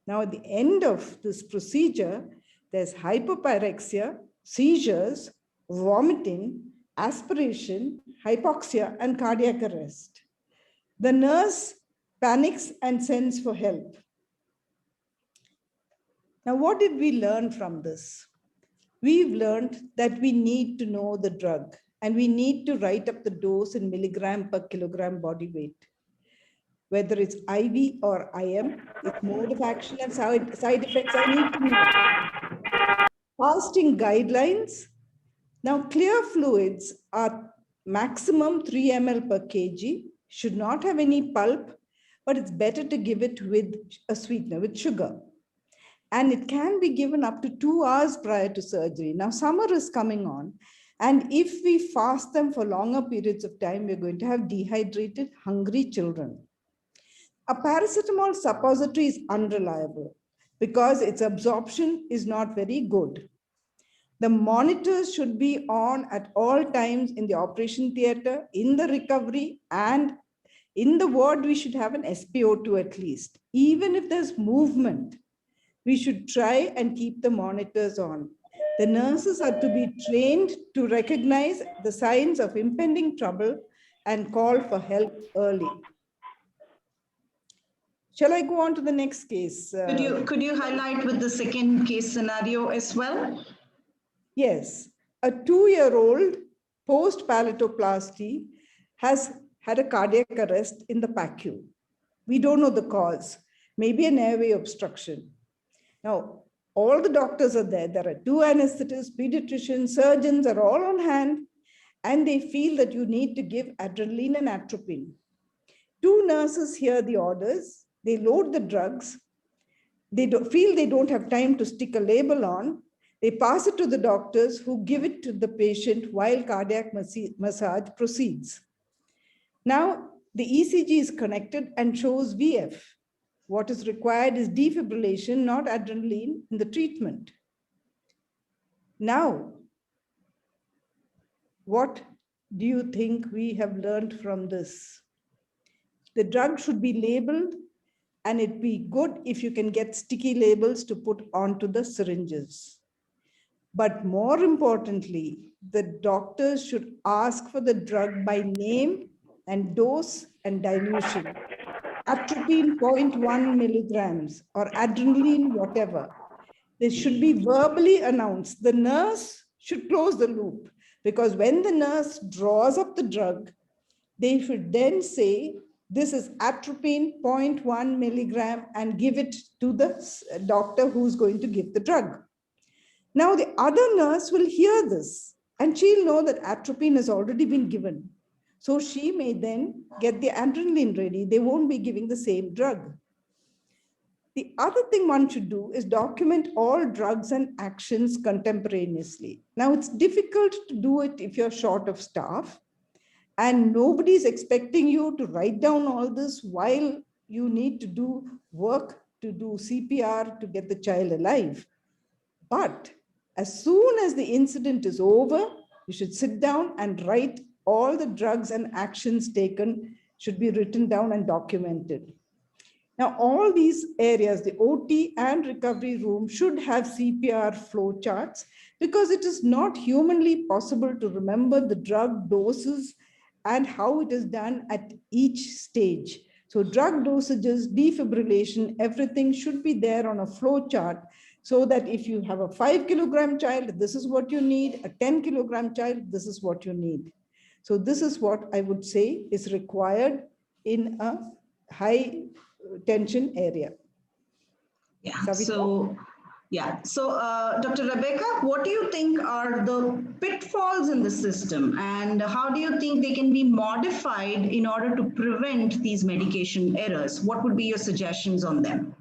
Now at the end of this procedure, there's hypopyrexia, seizures, vomiting, aspiration, hypoxia, and cardiac arrest. The nurse panics and sends for help. Now, what did we learn from this? We've learned that we need to know the drug and we need to write up the dose in milligram per kilogram body weight. Whether it's IV or IM, its mode of action and side effects, I need to know. Fasting guidelines. Now, clear fluids are maximum 3 ml per kg, should not have any pulp, but it's better to give it with a sweetener, with sugar. And it can be given up to 2 hours prior to surgery. Now, summer is coming on, and if we fast them for longer periods of time, we're going to have dehydrated, hungry children. A paracetamol suppository is unreliable because its absorption is not very good. The monitors should be on at all times in the operation theater, in the recovery, and in the ward, we should have an SpO2 at least. Even if there's movement, we should try and keep the monitors on. The nurses are to be trained to recognize the signs of impending trouble and call for help early. Shall I go on to the next case? Could you highlight with the second case scenario as well? Yes, a 2-year-old post-palatoplasty has had a cardiac arrest in the PACU. We don't know the cause, maybe an airway obstruction. Now, all the doctors are there. There are 2 anesthetists, pediatricians, surgeons are all on hand, and they feel that you need to give adrenaline and atropine. 2 nurses hear the orders, they load the drugs, they feel they don't have time to stick a label on, they pass it to the doctors who give it to the patient while cardiac massage proceeds. Now, the ECG is connected and shows VF. What is required is defibrillation, not adrenaline, in the treatment. Now, what do you think we have learned from this? The drug should be labeled, and it'd be good if you can get sticky labels to put onto the syringes. But more importantly, the doctors should ask for the drug by name and dose and dilution. Atropine 0.1 milligrams or adrenaline, whatever. This should be verbally announced. The nurse should close the loop, because when the nurse draws up the drug, they should then say, this is atropine 0.1 milligram and give it to the doctor who's going to give the drug. Now the other nurse will hear this and she'll know that atropine has already been given. So she may then get the adrenaline ready. They won't be giving the same drug. The other thing one should do is document all drugs and actions contemporaneously. Now it's difficult to do it if you're short of staff and nobody's expecting you to write down all this while you need to do work to do CPR to get the child alive. But as soon as the incident is over, you should sit down and write all the drugs and actions taken should be written down and documented. Now, all these areas, the OT and recovery room should have CPR flow charts because it is not humanly possible to remember the drug doses and how it is done at each stage. So drug dosages, defibrillation, everything should be there on a flow chart so that if you have a 5 kilogram child, this is what you need, a 10 kilogram child, this is what you need. So this is what I would say is required in a high tension area. Yeah, Savita? so Yeah. So, Dr. Rebecca, what do you think are the pitfalls in the system, and how do you think they can be modified in order to prevent these medication errors? What would be your suggestions on them?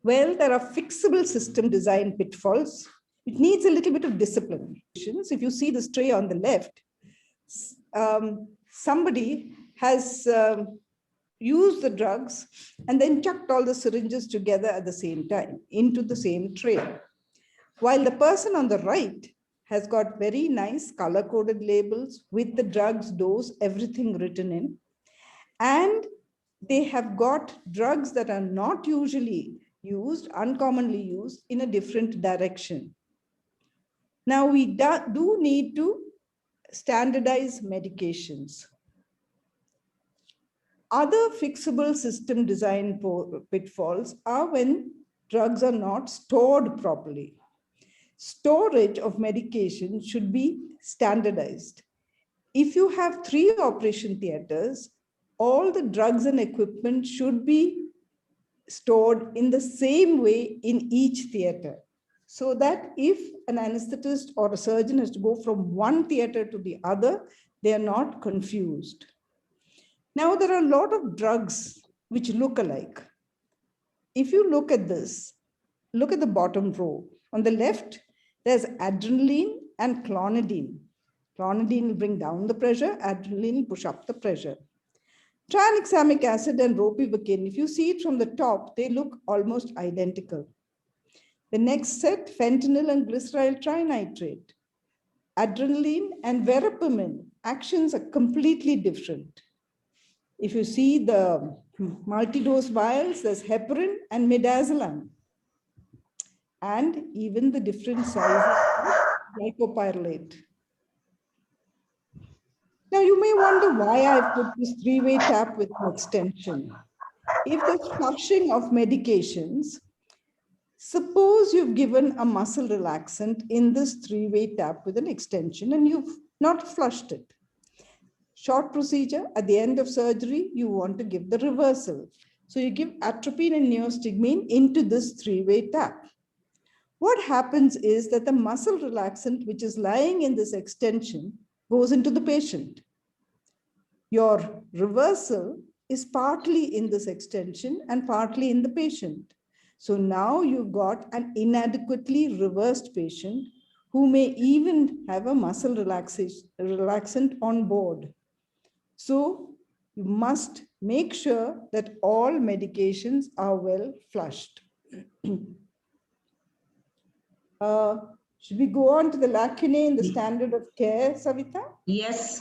Well, there are fixable system design pitfalls. It needs a little bit of discipline. If you see this tray on the left, somebody has used the drugs and then chucked all the syringes together at the same time into the same tray. While the person on the right has got very nice color-coded labels with the drugs, dose, everything written in. And they have got drugs that are not usually used, uncommonly used, in a different direction. Now, we do need to standardize medications. Other fixable system design pitfalls are when drugs are not stored properly. Storage of medication should be standardized. If you have 3 operation theaters, all the drugs and equipment should be stored in the same way in each theater, so that if an anesthetist or a surgeon has to go from one theater to the other, they are not confused. Now, there are a lot of drugs which look alike. If you look at this, look at the bottom row. On the left, there's adrenaline and clonidine. Clonidine will bring down the pressure, adrenaline will push up the pressure. Tranexamic acid and ropivacaine, if you see it from the top, they look almost identical. The next set, fentanyl and glyceryl trinitrate. Adrenaline and verapamine, actions are completely different. If you see the multi-dose vials, there's heparin and midazolam. And even the different sizes of glycopyrrolate. Now, you may wonder why I put this 3-way tap with an extension. If there's flushing of medications, suppose you've given a muscle relaxant in this 3-way tap with an extension and you've not flushed it. Short procedure, at the end of surgery, you want to give the reversal. So you give atropine and neostigmine into this 3-way tap. What happens is that the muscle relaxant, which is lying in this extension, goes into the patient. Your reversal is partly in this extension and partly in the patient. So now you've got an inadequately reversed patient who may even have a muscle relaxant on board. So you must make sure that all medications are well flushed. Should we go on to the lacunae in the standard of care, Savita? Yes,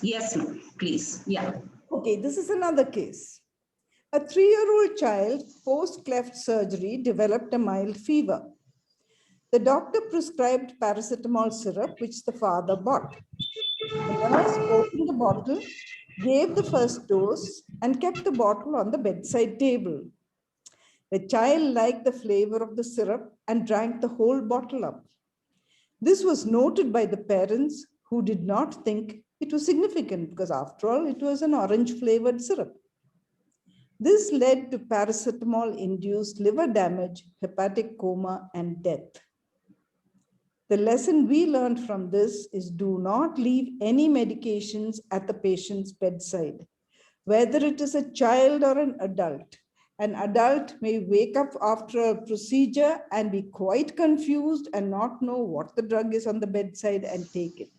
please. Yeah. Okay, this is another case. A 3-year-old child post-cleft surgery developed a mild fever. The doctor prescribed paracetamol syrup, which the father bought. The nurse opened the bottle, gave the first dose, and kept the bottle on the bedside table. The child liked the flavor of the syrup and drank the whole bottle up. This was noted by the parents, who did not think it was significant because, after all, it was an orange-flavored syrup. This led to paracetamol-induced liver damage, hepatic coma, and death. The lesson we learned from this is do not leave any medications at the patient's bedside, whether it is a child or an adult. An adult may wake up after a procedure and be quite confused and not know what the drug is on the bedside and take it.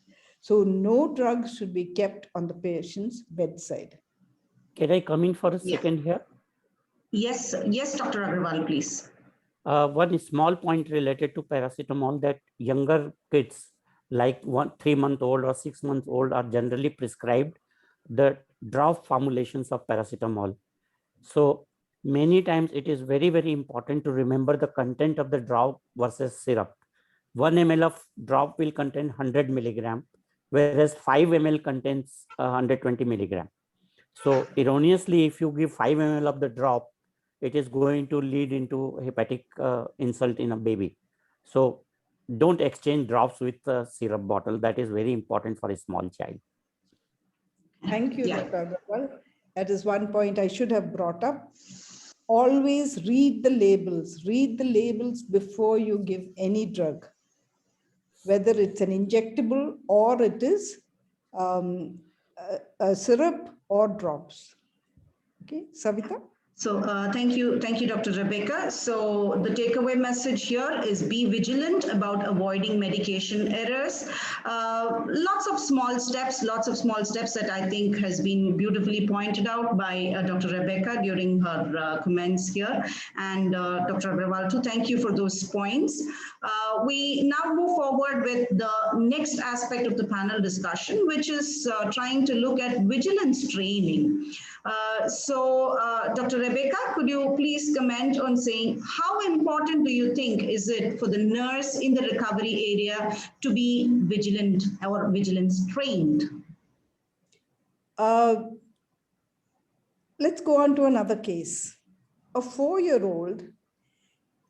So no drugs should be kept on the patient's bedside. Can I come in for a second here? Yes, Dr. Agarwal, please. One small point related to paracetamol, that younger kids like 3-month-old or 6-month-old are generally prescribed the drop formulations of paracetamol. So many times it is very, very important to remember the content of the drop versus syrup. 1 ml of drop will contain 100 milligram, whereas 5 ml contains 120 milligram. So erroneously, if you give 5 ml of the drop, it is going to lead into hepatic insult in a baby. So don't exchange drops with a syrup bottle. That is very important for a small child. Thank you, Dr. Agarwal. that is one point I should have brought up. Always read the labels. Read the labels before you give any drug, whether it's an injectable or it is a syrup or drops. Okay, Savita? So thank you, Dr. Rebecca. So the takeaway message here is be vigilant about avoiding medication errors. Lots of small steps that I think has been beautifully pointed out by Dr. Rebecca during her comments here. And Dr. Agrawal too, thank you for those points. We now move forward with the next aspect of the panel discussion, which is trying to look at vigilance training. Dr. Rebecca, could you please comment on saying how important do you think is it for the nurse in the recovery area to be vigilant or vigilance trained? Let's go on to another case. A 4-year-old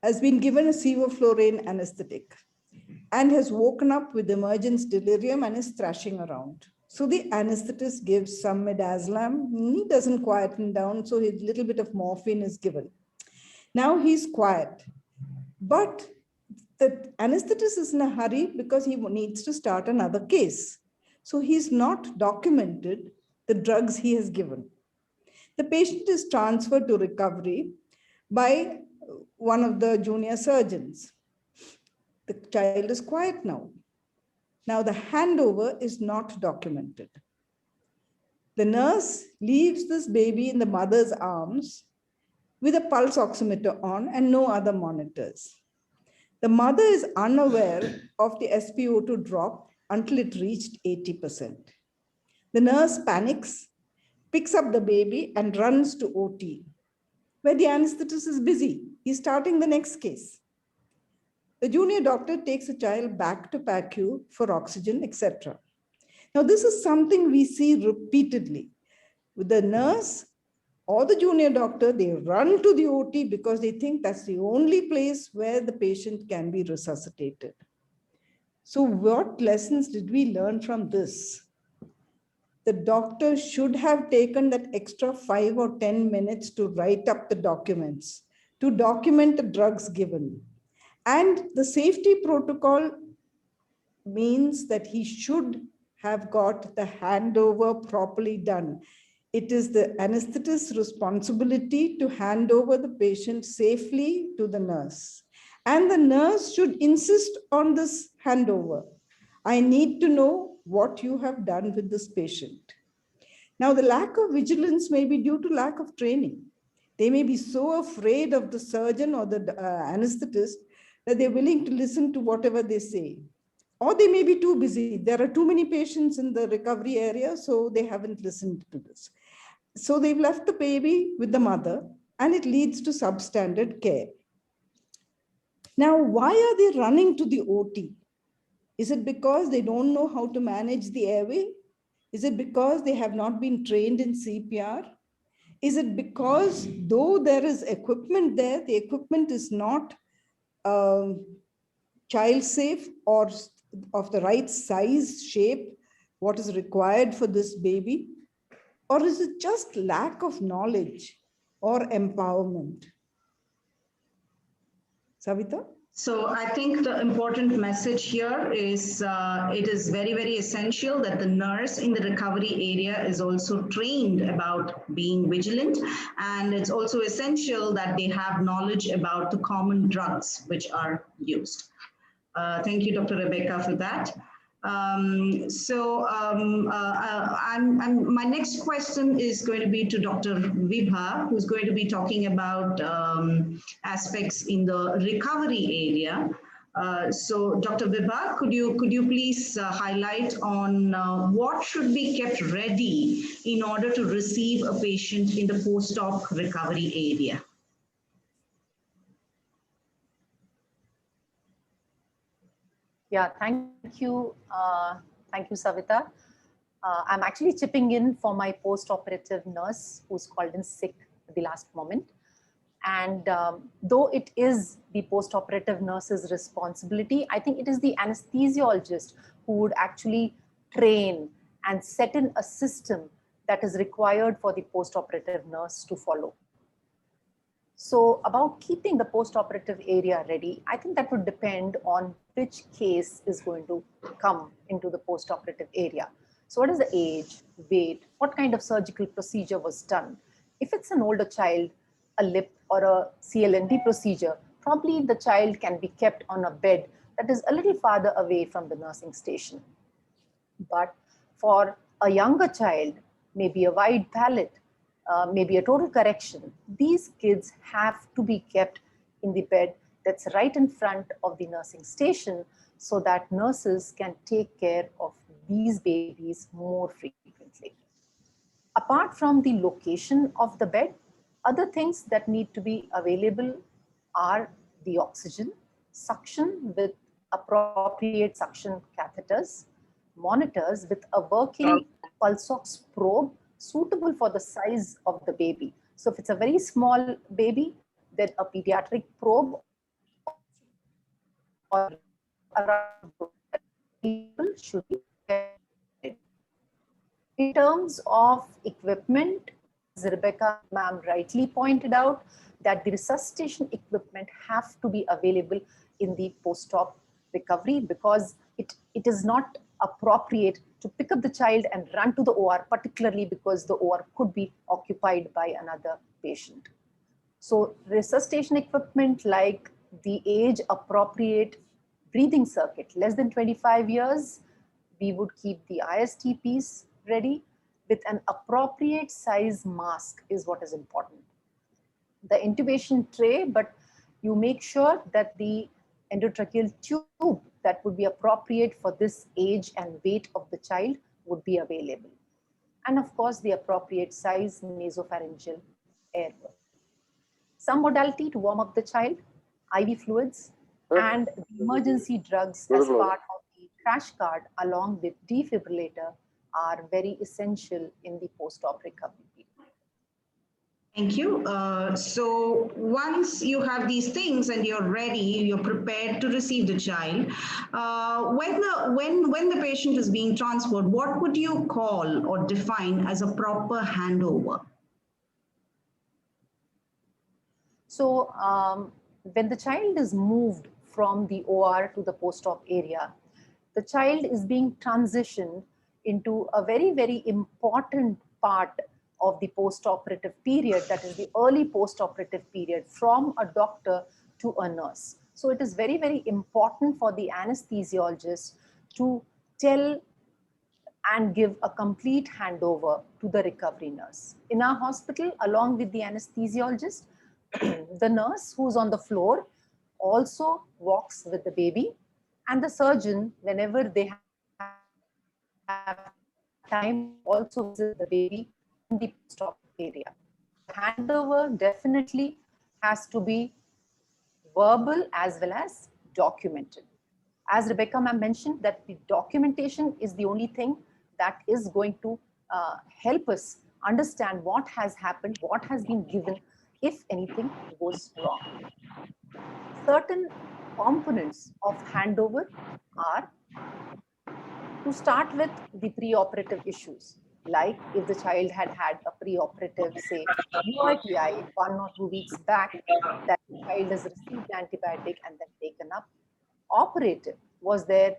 has been given a sevoflurane anesthetic and has woken up with emergence delirium and is thrashing around. So the anesthetist gives some midazolam. He doesn't quieten down, so a little bit of morphine is given. Now he's quiet. But the anesthetist is in a hurry because he needs to start another case. So he's not documented the drugs he has given. The patient is transferred to recovery by one of the junior surgeons. The child is quiet now. Now the handover is not documented. The nurse leaves this baby in the mother's arms with a pulse oximeter on and no other monitors. The mother is unaware of the SpO2 drop until it reached 80%. The nurse panics, picks up the baby and runs to OT, where the anesthetist is busy. He's starting the next case. The junior doctor takes a child back to PACU for oxygen, etc. Now, this is something we see repeatedly. With the nurse or the junior doctor, they run to the OT because they think that's the only place where the patient can be resuscitated. So what lessons did we learn from this? The doctor should have taken that extra 5 or 10 minutes to write up the documents, to document the drugs given. And the safety protocol means that he should have got the handover properly done. It is the anesthetist's responsibility to hand over the patient safely to the nurse. And the nurse should insist on this handover. I need to know what you have done with this patient. Now, the lack of vigilance may be due to lack of training. They may be so afraid of the surgeon or the anesthetist that they're willing to listen to whatever they say. Or they may be too busy. There are too many patients in the recovery area, so they haven't listened to this. So they've left the baby with the mother, and it leads to substandard care. Now, why are they running to the OT? Is it because they don't know how to manage the airway? Is it because they have not been trained in CPR? Is it because though there is equipment there, the equipment is not child safe or of the right size, shape, what is required for this baby? Or is it just lack of knowledge or empowerment? Savita? So I think the important message here is it is very, very essential that the nurse in the recovery area is also trained about being vigilant. And it's also essential that they have knowledge about the common drugs which are used. Thank you, Dr. Rebecca, for that. My next question is going to be to Dr. Vibha, who's going to be talking about aspects in the recovery area. So, Dr. Vibha, could you please highlight on what should be kept ready in order to receive a patient in the post-op recovery area? Yeah, thank you. Thank you, Savita. I'm actually chipping in for my post-operative nurse who's called in sick at the last moment. And though it is the post-operative nurse's responsibility, I think it is the anesthesiologist who would actually train and set in a system that is required for the post-operative nurse to follow. So about keeping the post-operative area ready, I think that would depend on which case is going to come into the post-operative area. So what is the age, weight, what kind of surgical procedure was done? If it's an older child, a lip or a CLND procedure, probably the child can be kept on a bed that is a little farther away from the nursing station. But for a younger child, maybe a wide palate, maybe a total correction, these kids have to be kept in the bed that's right in front of the nursing station so that nurses can take care of these babies more frequently. Apart from the location of the bed, other things that need to be available are the oxygen, suction with appropriate suction catheters, monitors with a working pulse ox probe suitable for the size of the baby. So if it's a very small baby, then a pediatric probe or people should be kept. In terms of equipment, as Rebecca ma'am rightly pointed out, that the resuscitation equipment have to be available in the post-op recovery because it is not appropriate to pick up the child and run to the OR, particularly because the OR could be occupied by another patient. So resuscitation equipment like the age appropriate breathing circuit, less than 25 years, we would keep the ISTPs ready with an appropriate size mask is what is important. The intubation tray, but you make sure that the endotracheal tube that would be appropriate for this age and weight of the child would be available. And of course, the appropriate size nasopharyngeal airway. Some modality to warm up the child, IV fluids, and the emergency drugs as part of the crash cart along with defibrillator are very essential in the post-op recovery. Thank you. So once you have these things and you're ready, you're prepared to receive the child, when the patient is being transferred, what would you call or define as a proper handover? So when the child is moved from the OR to the post-op area, the child is being transitioned into a very, very important part of the post-operative period, that is the early post-operative period, from a doctor to a nurse. So it is very, very important for the anesthesiologist to tell and give a complete handover to the recovery nurse. In our hospital, along with the anesthesiologist, the nurse who's on the floor also walks with the baby, and the surgeon, whenever they have time, also visit the baby in the post-op area. Handover definitely has to be verbal as well as documented. As Rebecca ma'am mentioned, that the documentation is the only thing that is going to help us understand what has happened, what has been given, if anything goes wrong. Certain components of handover are to start with the pre-operative issues, like if the child had had a pre-operative, say, UITI 1 or 2 weeks back, that the child has received antibiotic and then taken up. Operative, was there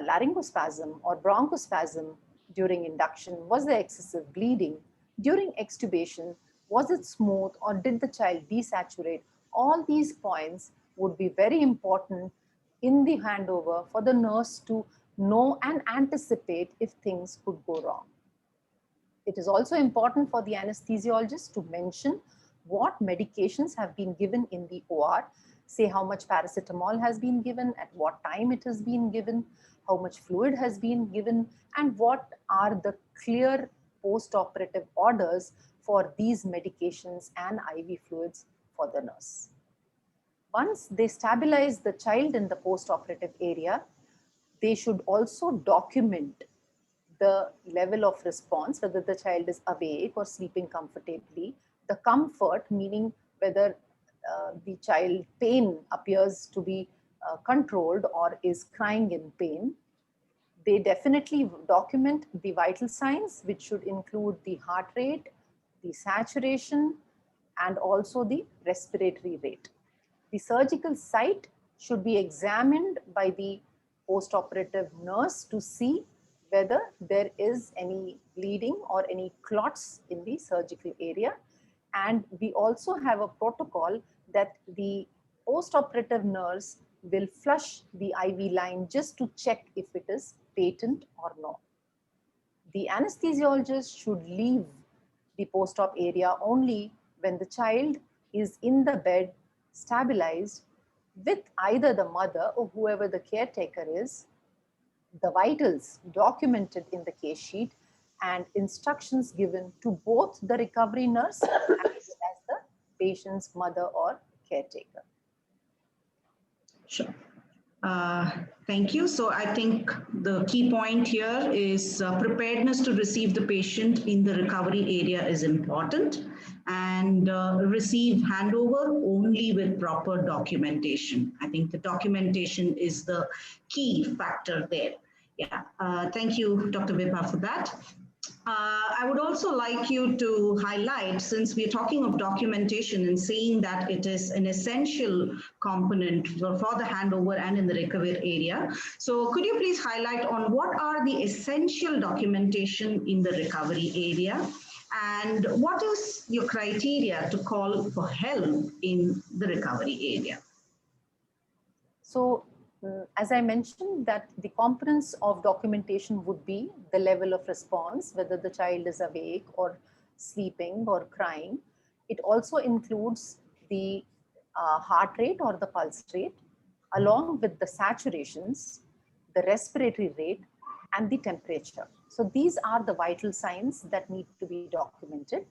laryngospasm or bronchospasm during induction? Was there excessive bleeding? During extubation, was it smooth or did the child desaturate? All these points would be very important in the handover for the nurse to know and anticipate if things could go wrong. It is also important for the anesthesiologist to mention what medications have been given in the OR, say how much paracetamol has been given, at what time it has been given, how much fluid has been given, and what are the clear post-operative orders for these medications and IV fluids for the nurse. Once they stabilize the child in the post-operative area, they should also document the level of response, whether the child is awake or sleeping comfortably, the comfort, meaning whether the child pain appears to be controlled or is crying in pain, They definitely document the vital signs, which should include the heart rate, the saturation, and also the respiratory rate. The surgical site should be examined by the post-operative nurse to see whether there is any bleeding or any clots in the surgical area. And we also have a protocol that the post-operative nurse will flush the IV line just to check if it is patent or not. The anesthesiologist should leave the post-op area only when the child is in the bed, stabilized, with either the mother or whoever the caretaker is, the vitals documented in the case sheet, and instructions given to both the recovery nurse as well as the patient's mother or caretaker. Sure. Thank you. So I think the key point here is preparedness to receive the patient in the recovery area is important, and receive handover only with proper documentation. I think the documentation is the key factor there. Yeah. Thank you, Dr. Vibha, for that. I would also like you to highlight, since we're talking of documentation and saying that it is an essential component for the handover and in the recovery area. So could you please highlight on what are the essential documentation in the recovery area, and what is your criteria to call for help in the recovery area? So as I mentioned, that the components of documentation would be the level of response, whether the child is awake or sleeping or crying. It also includes the heart rate or the pulse rate, along with the saturations, the respiratory rate, and the temperature. So these are the vital signs that need to be documented.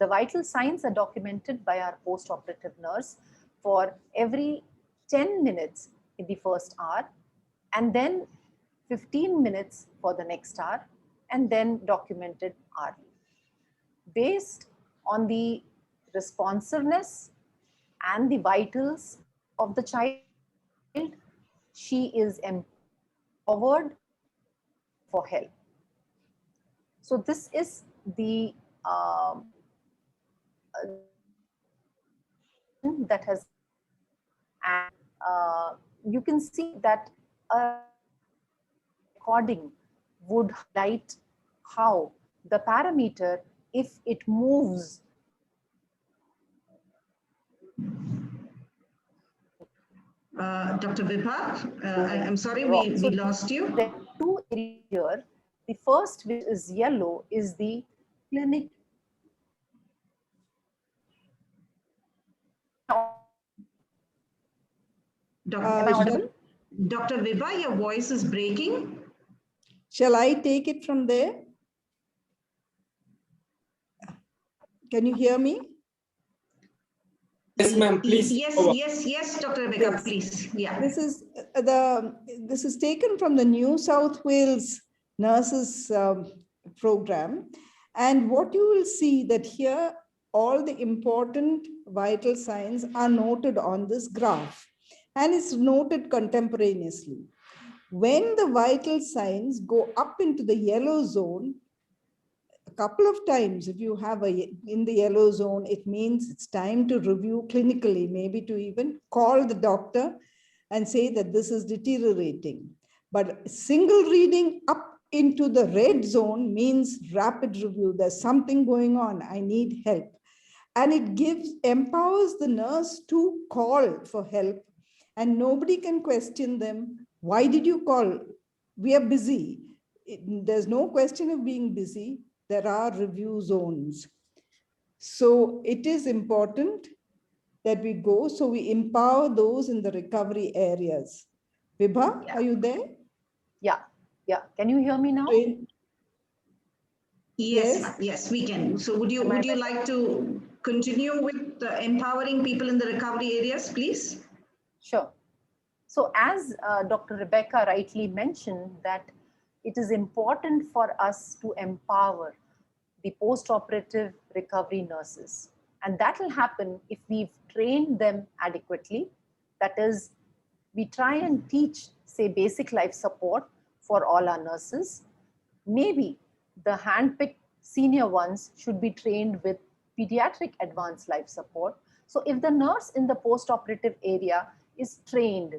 The vital signs are documented by our post-operative nurse for every 10 minutes in the first hour, and then 15 minutes for the next hour, and then documented hourly. Based on the responsiveness and the vitals of the child, she is empowered for help. So this is the that has, and you can see that a recording would highlight how the parameter, if it moves. Dr. Vibha, I'm sorry, we lost you. There are two areas here. The first, which is yellow, is the clinic. Am I audible? Dr. Vibha, your voice is breaking. Shall I take it from there? Can you hear me? Yes, ma'am, please. Yes, Dr. Rebecca, Yes. please. Yeah. This is taken from the New South Wales nurses program. And what you will see that here, all the important vital signs are noted on this graph, and it's noted contemporaneously. When the vital signs go up into the yellow zone, a couple of times, if you have in the yellow zone, it means it's time to review clinically, maybe to even call the doctor and say that this is deteriorating. But single reading up into the red zone means rapid review. There's something going on. I need help. And it empowers the nurse to call for help, and nobody can question them. Why did you call? We are busy. There's no question of being busy. There are review zones. So it is important that we go, so we empower those in the recovery areas. Vibha, Yeah. are you there? Yeah. Can you hear me now? Yes, we can. So would you like to continue with empowering people in the recovery areas, please? Sure. So as Dr. Rebecca rightly mentioned, that it is important for us to empower the post-operative recovery nurses. And that will happen if we've trained them adequately. That is, we try and teach, say, basic life support for all our nurses. Maybe the handpicked senior ones should be trained with pediatric advanced life support. So if the nurse in the post-operative area is trained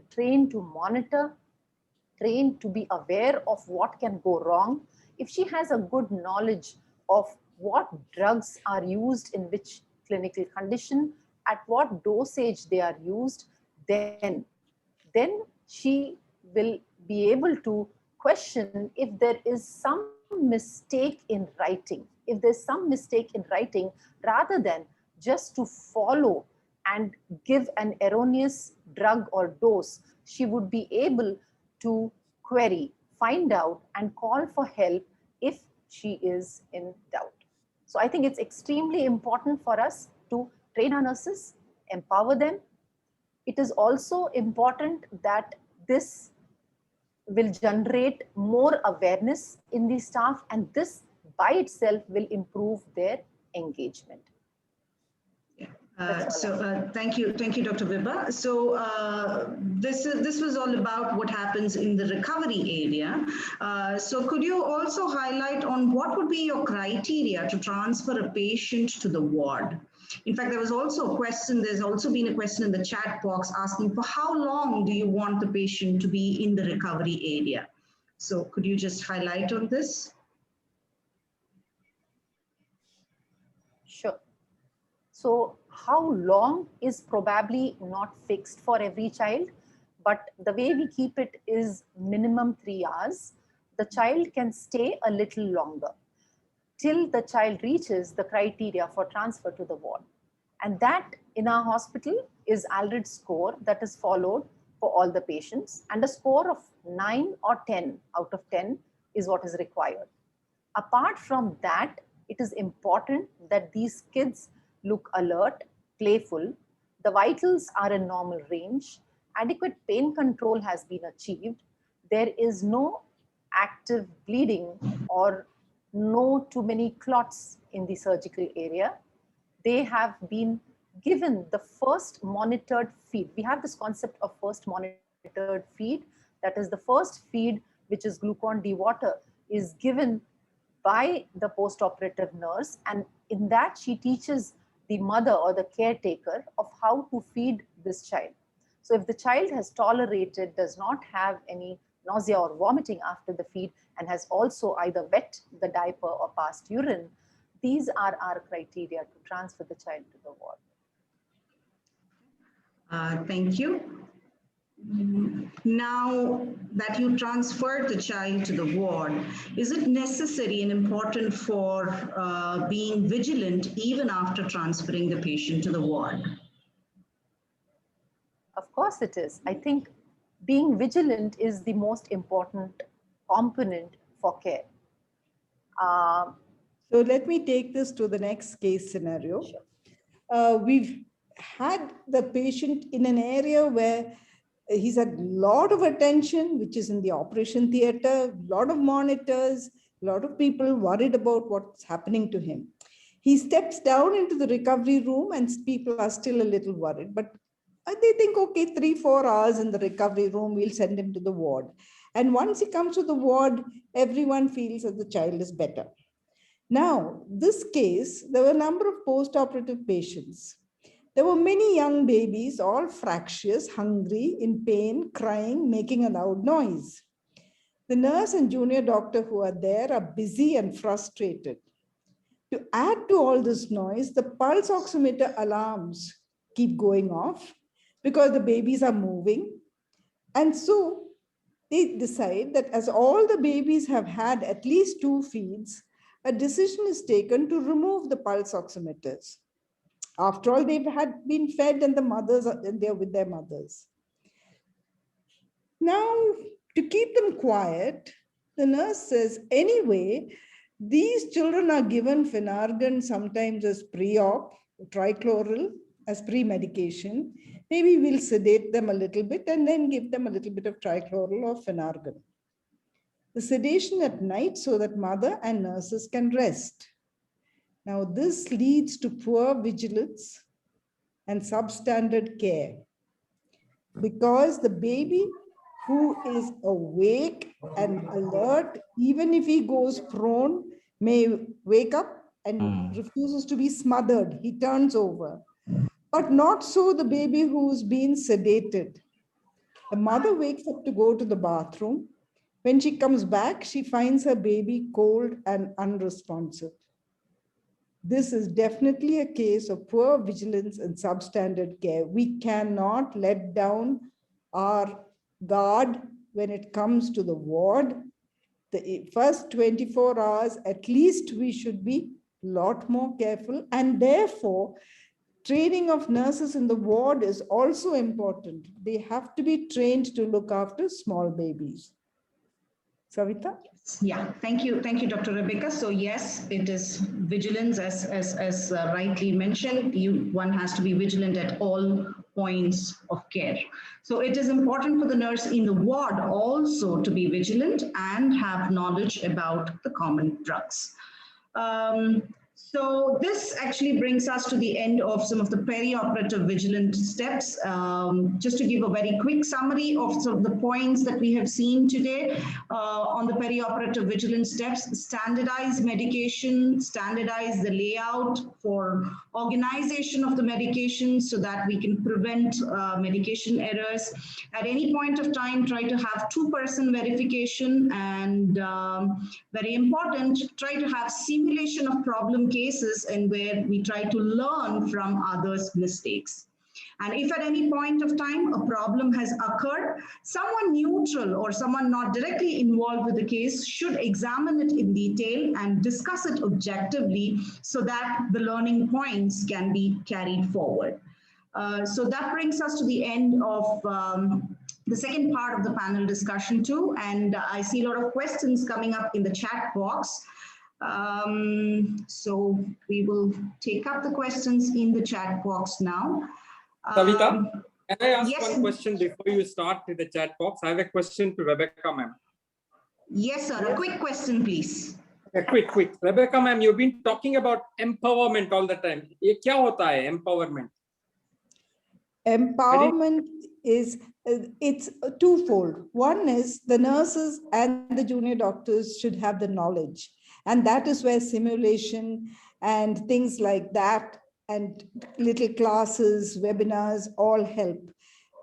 to monitor, trained to be aware of what can go wrong, if she has a good knowledge of what drugs are used in which clinical condition, at what dosage they are used, then she will be able to question if there is some mistake in writing. If there's some mistake in writing, rather than just to follow and give an erroneous drug or dose, she would be able to query, find out, and call for help if she is in doubt. So I think it's extremely important for us to train our nurses, empower them. It is also important that this will generate more awareness in the staff, and this by itself will improve their engagement. Thank you, Dr. Vibha. So this was all about what happens in the recovery area. So could you also highlight on what would be your criteria to transfer a patient to the ward? In fact, there was also a question, there's also been a question in the chat box asking for how long do you want the patient to be in the recovery area? So could you just highlight on this? Sure. So how long is probably not fixed for every child, but the way we keep it is minimum 3 hours. The child can stay a little longer till the child reaches the criteria for transfer to the ward. And that in our hospital is Aldridge score that is followed for all the patients, and a score of 9 or 10 out of 10 is what is required. Apart from that, it is important that these kids look alert, playful, the vitals are in normal range, adequate pain control has been achieved, there is no active bleeding or no too many clots in the surgical area. They have been given the first monitored feed. We have this concept of first monitored feed. That is, the first feed, which is glucon-D water, is given by the post-operative nurse, and in that she teaches the mother or the caretaker of how to feed this child. So if the child has tolerated, does not have any nausea or vomiting after the feed, and has also either wet the diaper or passed urine, these are our criteria to transfer the child to the ward. Thank you. Now that you transferred the child to the ward, is it necessary and important for being vigilant even after transferring the patient to the ward? Of course it is. I think being vigilant is the most important component for care. So let me take this to the next case scenario. Sure. We've had the patient in an area where he's had a lot of attention, which is in the operation theater, a lot of monitors, a lot of people worried about what's happening to him. He steps down into the recovery room and people are still a little worried, but they think, okay, 3-4 hours in the recovery room, we'll send him to the ward. And once he comes to the ward, everyone feels that the child is better. Now, this case, there were a number of post-operative patients. There were many young babies, all fractious, hungry, in pain, crying, making a loud noise. The nurse and junior doctor who are there are busy and frustrated. To add to all this noise, the pulse oximeter alarms keep going off because the babies are moving. And so they decide that as all the babies have had at least 2 feeds, a decision is taken to remove the pulse oximeters. After all, they've had been fed and the mothers are there with their mothers. Now, to keep them quiet, the nurse says, anyway, these children are given Phenargan sometimes as pre-op, trichloral, as pre-medication. Maybe we'll sedate them a little bit and then give them a little bit of trichloral or Phenargan. The sedation at night so that mother and nurses can rest. Now, this leads to poor vigilance and substandard care because the baby who is awake and alert, even if he goes prone, may wake up and refuses to be smothered. He turns over. But not so the baby who's been sedated. The mother wakes up to go to the bathroom. When she comes back, she finds her baby cold and unresponsive. This is definitely a case of poor vigilance and substandard care. We cannot let down our guard when it comes to the ward. The first 24 hours, at least we should be a lot more careful, and therefore training of nurses in the ward is also important. They have to be trained to look after small babies. Savita? Yeah, thank you, Dr. Rebecca. So yes, it is vigilance, as rightly mentioned. One has to be vigilant at all points of care. So it is important for the nurse in the ward also to be vigilant and have knowledge about the common drugs. So this actually brings us to the end of some of the perioperative vigilant steps. Just to give a very quick summary of some of the points that we have seen today on the perioperative vigilant steps: standardize medication, standardize the layout for organization of the medication so that we can prevent medication errors. At any point of time, try to have two-person verification, and very important, try to have simulation of problem cases and where we try to learn from others' mistakes. And if at any point of time a problem has occurred, someone neutral or someone not directly involved with the case should examine it in detail and discuss it objectively so that the learning points can be carried forward. So that brings us to the end of the second part of the panel discussion too. And I see a lot of questions coming up in the chat box. So we will take up the questions in the chat box now. Savita, can I ask yes. one question before you start with the chat box? I have a question to Rebecca, ma'am. Yes, sir. A quick question, please. Quick. Rebecca, ma'am, you've been talking about empowerment all the time. Ye kya hota hai, empowerment? Empowerment is, it's twofold. One is the nurses and the junior doctors should have the knowledge. And that is where simulation and things like that and little classes, webinars all help.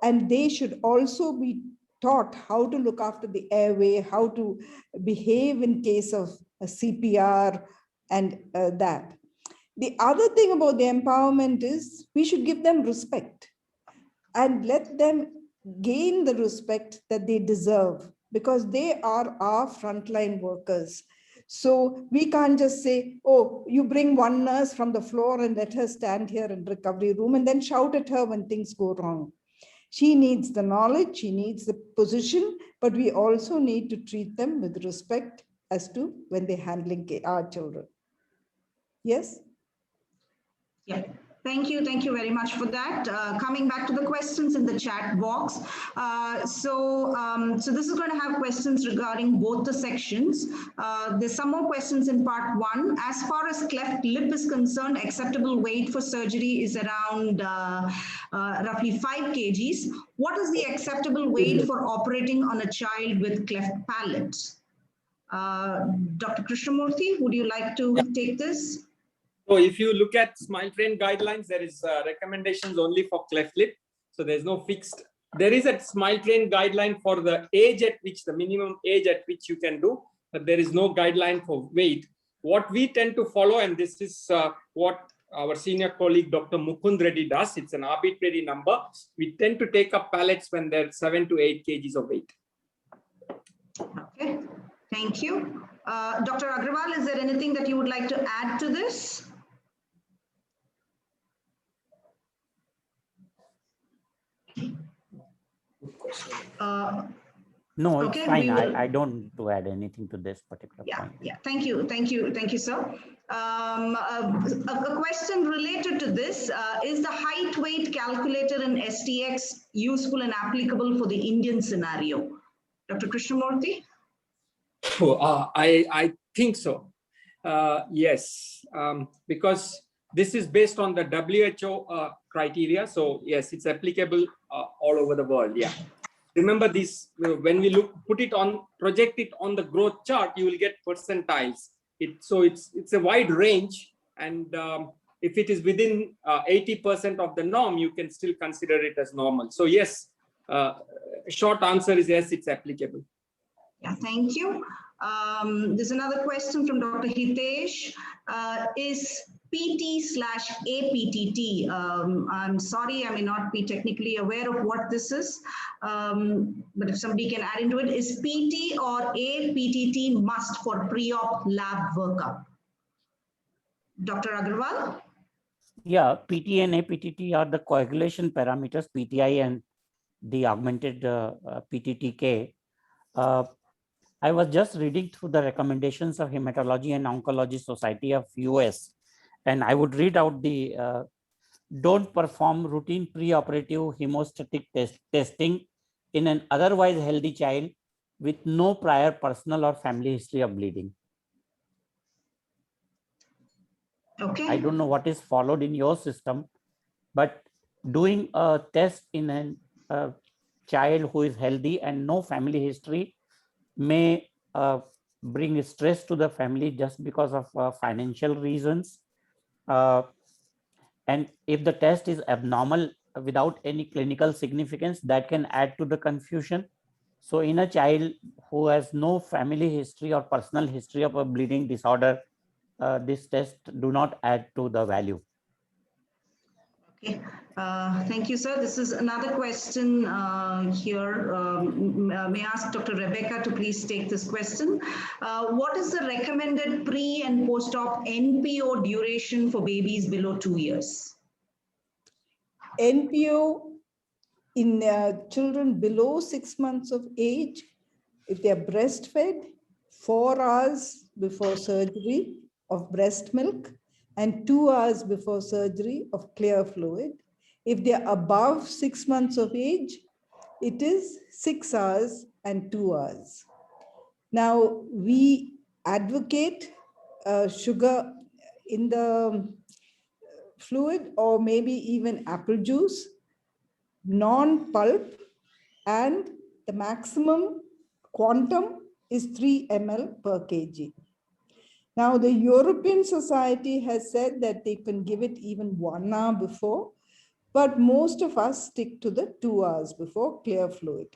And they should also be taught how to look after the airway, how to behave in case of a CPR and that. The other thing about the empowerment is we should give them respect and let them gain the respect that they deserve, because they are our frontline workers. So we can't just say, oh, you bring one nurse from the floor and let her stand here in recovery room and then shout at her when things go wrong. She needs the knowledge, she needs the position, but we also need to treat them with respect as to when they're handling our children. Yes? Yeah. Thank you very much for that. Coming back to the questions in the chat box. So this is going to have questions regarding both the sections. There's some more questions in part one. As far as cleft lip is concerned, acceptable weight for surgery is around roughly 5 kgs. What is the acceptable weight for operating on a child with cleft palate? Dr. Krishnamurthy, would you like to take this? So if you look at Smile Train guidelines, there is recommendations only for cleft lip. So there's no fixed. There is a Smile Train guideline for the age at which, the minimum age at which you can do, but there is no guideline for weight. What we tend to follow, and this is what our senior colleague Dr. Mukund Reddy does, it's an arbitrary number. We tend to take up pallets when they're 7 to 8 kgs of weight. Okay, thank you. Dr. Agrawal, is there anything that you would like to add to this? No, okay, it's fine. I don't to add anything to this particular point. Yeah. Thank you, sir. A question related to this, is the height weight calculator in STX useful and applicable for the Indian scenario? Dr. Krishnamurthy? Oh, I think so. Yes, because this is based on the WHO criteria. So yes, it's applicable all over the world. Yeah. remember this, when we project it on the growth chart, you will get percentiles. So it's a wide range, and if it is within 80% of the norm, you can still consider it as normal. So yes, short answer is yes, it's applicable. Yeah, thank you. There's another question from Dr. Hitesh. Is PT/APTT? I'm sorry, I may not be technically aware of what this is, but if somebody can add into it, is PT or APTT must for pre-op lab workup? Dr. Agarwal? Yeah, PT and APTT are the coagulation parameters, PTI and the augmented PTTK. I was just reading through the recommendations of Hematology and Oncology Society of US, and I would read out the don't perform routine preoperative hemostatic testing in an otherwise healthy child with no prior personal or family history of bleeding. Okay. I don't know what is followed in your system, but doing a test in a child who is healthy and no family history may bring stress to the family just because of financial reasons. And if the test is abnormal without any clinical significance, that can add to the confusion. So in a child who has no family history or personal history of a bleeding disorder, this test do not add to the value. Okay, thank you, sir. This is another question here. May I ask Dr. Rebecca to please take this question. What is the recommended pre and post-op NPO duration for babies below 2 years? NPO in children below 6 months of age, if they are breastfed, 4 hours before surgery of breast milk and 2 hours before surgery of clear fluid. If they are above 6 months of age, it is 6 hours and 2 hours. Now, we advocate sugar in the fluid or maybe even apple juice, non-pulp, and the maximum quantum is 3 ml per kg. Now, the European Society has said that they can give it even 1 hour before, but most of us stick to the 2 hours before clear fluid.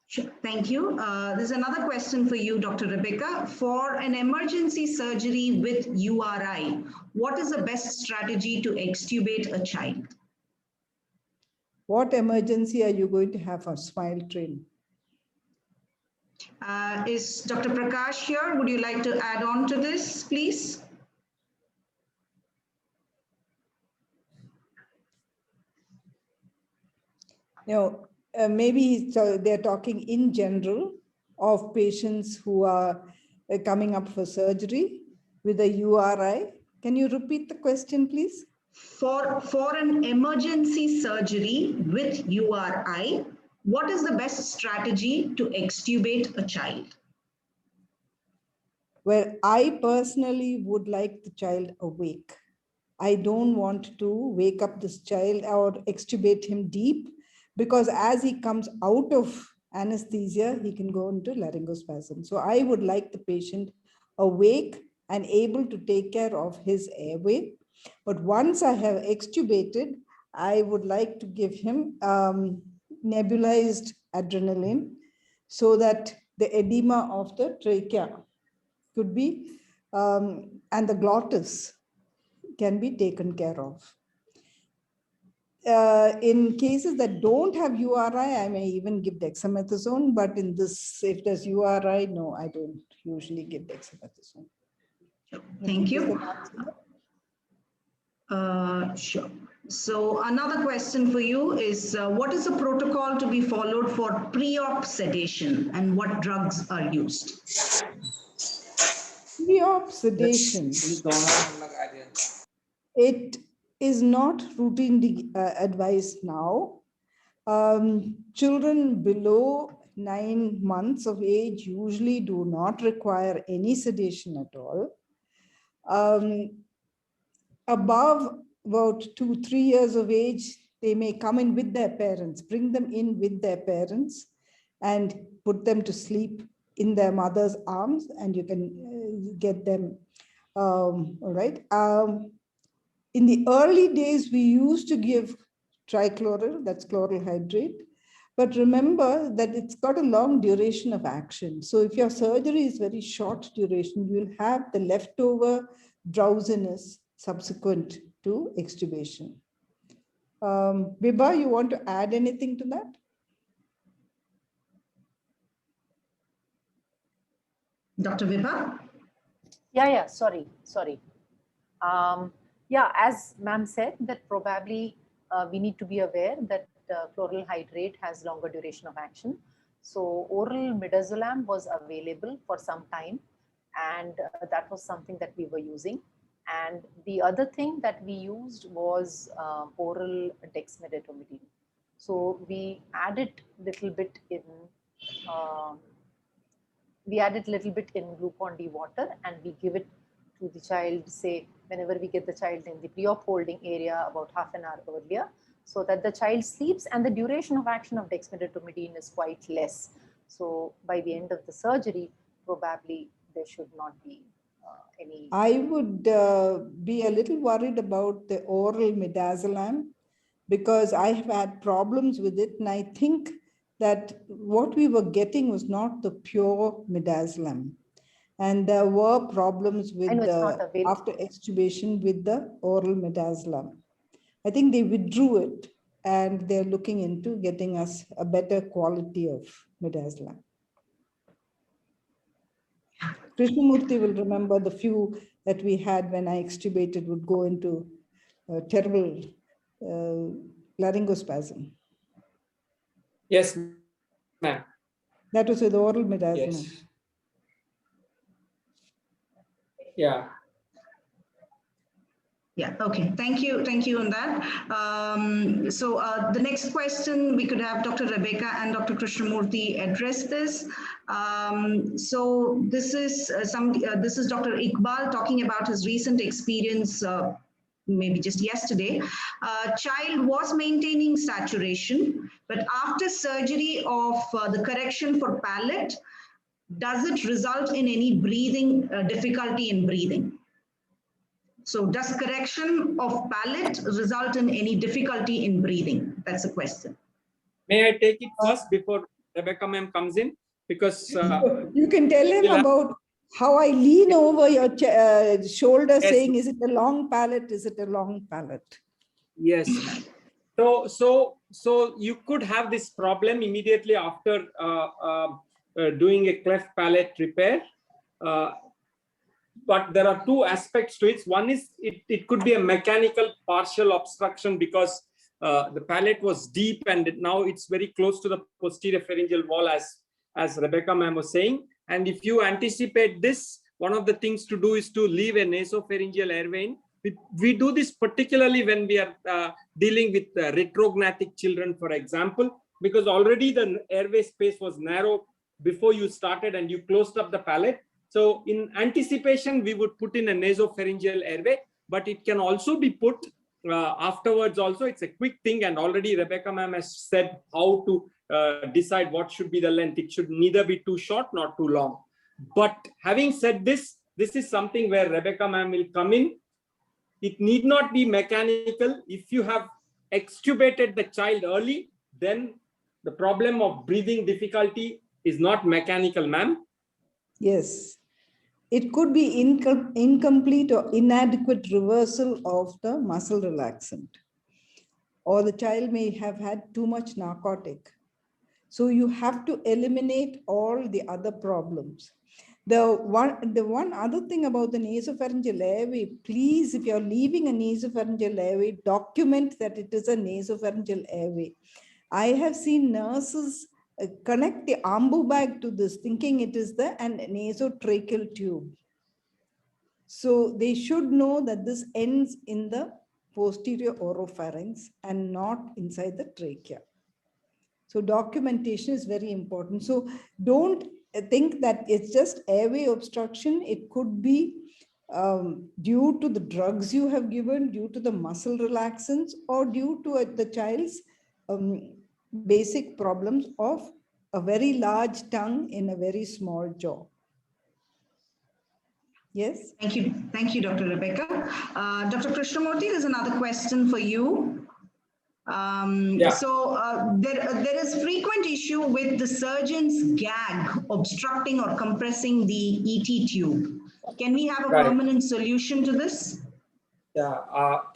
Sure. Thank you. There's another question for you, Dr. Rebecca. For an emergency surgery with URI, what is the best strategy to extubate a child? What emergency are you going to have for Smile Train? Is Dr. Prakash here? Would you like to add on to this, please? Maybe they're talking in general of patients who are coming up for surgery with a URI. Can you repeat the question, please? For an emergency surgery with URI, what is the best strategy to extubate a child? Well, I personally would like the child awake. I don't want to wake up this child or extubate him deep, because as he comes out of anesthesia, he can go into laryngospasm. So I would like the patient awake and able to take care of his airway. But once I have extubated, I would like to give him nebulized adrenaline so that the edema of the trachea could be, and the glottis can be taken care of. In cases that don't have URI, I may even give dexamethasone, but in this, if there's URI, no, I don't usually give dexamethasone. Thank you. Sure. So another question for you is, what is the protocol to be followed for pre-op sedation and what drugs are used? Pre-op sedation. It is not routinely advised now. Children below 9 months of age usually do not require any sedation at all. Above about 2-3 years of age, they may come in with their parents, bring them in with their parents and put them to sleep in their mother's arms, and you can get them, all right. In the early days, we used to give trichloral, that's chloral hydrate. But remember that it's got a long duration of action. So if your surgery is very short duration, you'll have the leftover drowsiness subsequent to extubation. Biba, you want to add anything to that? Dr. Vibha? Yeah, sorry. Yeah, as ma'am said, that probably we need to be aware that chloral hydrate has longer duration of action. So oral midazolam was available for some time, and that was something that we were using. And the other thing that we used was oral dexmedetomidine. So we added little bit in Glucon-D water, and we give it to the child, say, whenever we get the child in the pre-op holding area about half an hour earlier, so that the child sleeps, and the duration of action of dexmedetomidine is quite less. So by the end of the surgery, probably there should not be any. I would be a little worried about the oral midazolam, because I have had problems with it, and I think that what we were getting was not the pure midazolam. And there were problems with after extubation with the oral midazolam. I think they withdrew it, and they're looking into getting us a better quality of midazolam. Krishnamurthy will remember the few that we had when I extubated would go into terrible laryngospasm. Yes, ma'am. That was with oral midazolam. Yes. Yeah. Yeah, okay, thank you on that. So the next question, we could have Dr. Rebecca and Dr. Krishnamurthy address this. So this is Dr. Iqbal talking about his recent experience, maybe just yesterday. Child was maintaining saturation, but after surgery of the correction for palate, does it result in any breathing, difficulty in breathing? So does correction of palate result in any difficulty in breathing? That's a question. May I take it first before Rebecca ma'am comes in? Because you can tell him about how I lean over your shoulder, yes, saying, is it a long palate? Is it a long palate? Yes. So you could have this problem immediately after doing a cleft palate repair. But there are two aspects to it. One is it could be a mechanical partial obstruction because the palate was deep and now it's very close to the posterior pharyngeal wall, as Rebecca ma'am was saying. And if you anticipate this, one of the things to do is to leave a nasopharyngeal airway. We do this particularly when we are dealing with retrognatic children, for example, because already the airway space was narrow before you started and you closed up the palate. So in anticipation, we would put in a nasopharyngeal airway, but it can also be put afterwards also. It's a quick thing, and already Rebecca ma'am has said how to decide what should be the length. It should neither be too short nor too long. But having said this, this is something where Rebecca ma'am will come in. It need not be mechanical. If you have extubated the child early, then the problem of breathing difficulty is not mechanical, ma'am. Yes. It could be incomplete or inadequate reversal of the muscle relaxant, or the child may have had too much narcotic. So you have to eliminate all the other problems. The one other thing about the nasopharyngeal airway, please, if you're leaving a nasopharyngeal airway, document that it is a nasopharyngeal airway. I have seen nurses connect the ambu bag to this, thinking it is the nasotracheal tube. So they should know that this ends in the posterior oropharynx and not inside the trachea. So documentation is very important. So don't think that it's just airway obstruction. It could be due to the drugs you have given, due to the muscle relaxants, or due to the child's basic problems of a very large tongue in a very small jaw. Yes? Thank you, Dr. Rebecca. Dr. Krishnamurthy, there's another question for you. There is frequent issue with the surgeon's gag obstructing or compressing the ET tube. Can we have a permanent solution to this? Yeah,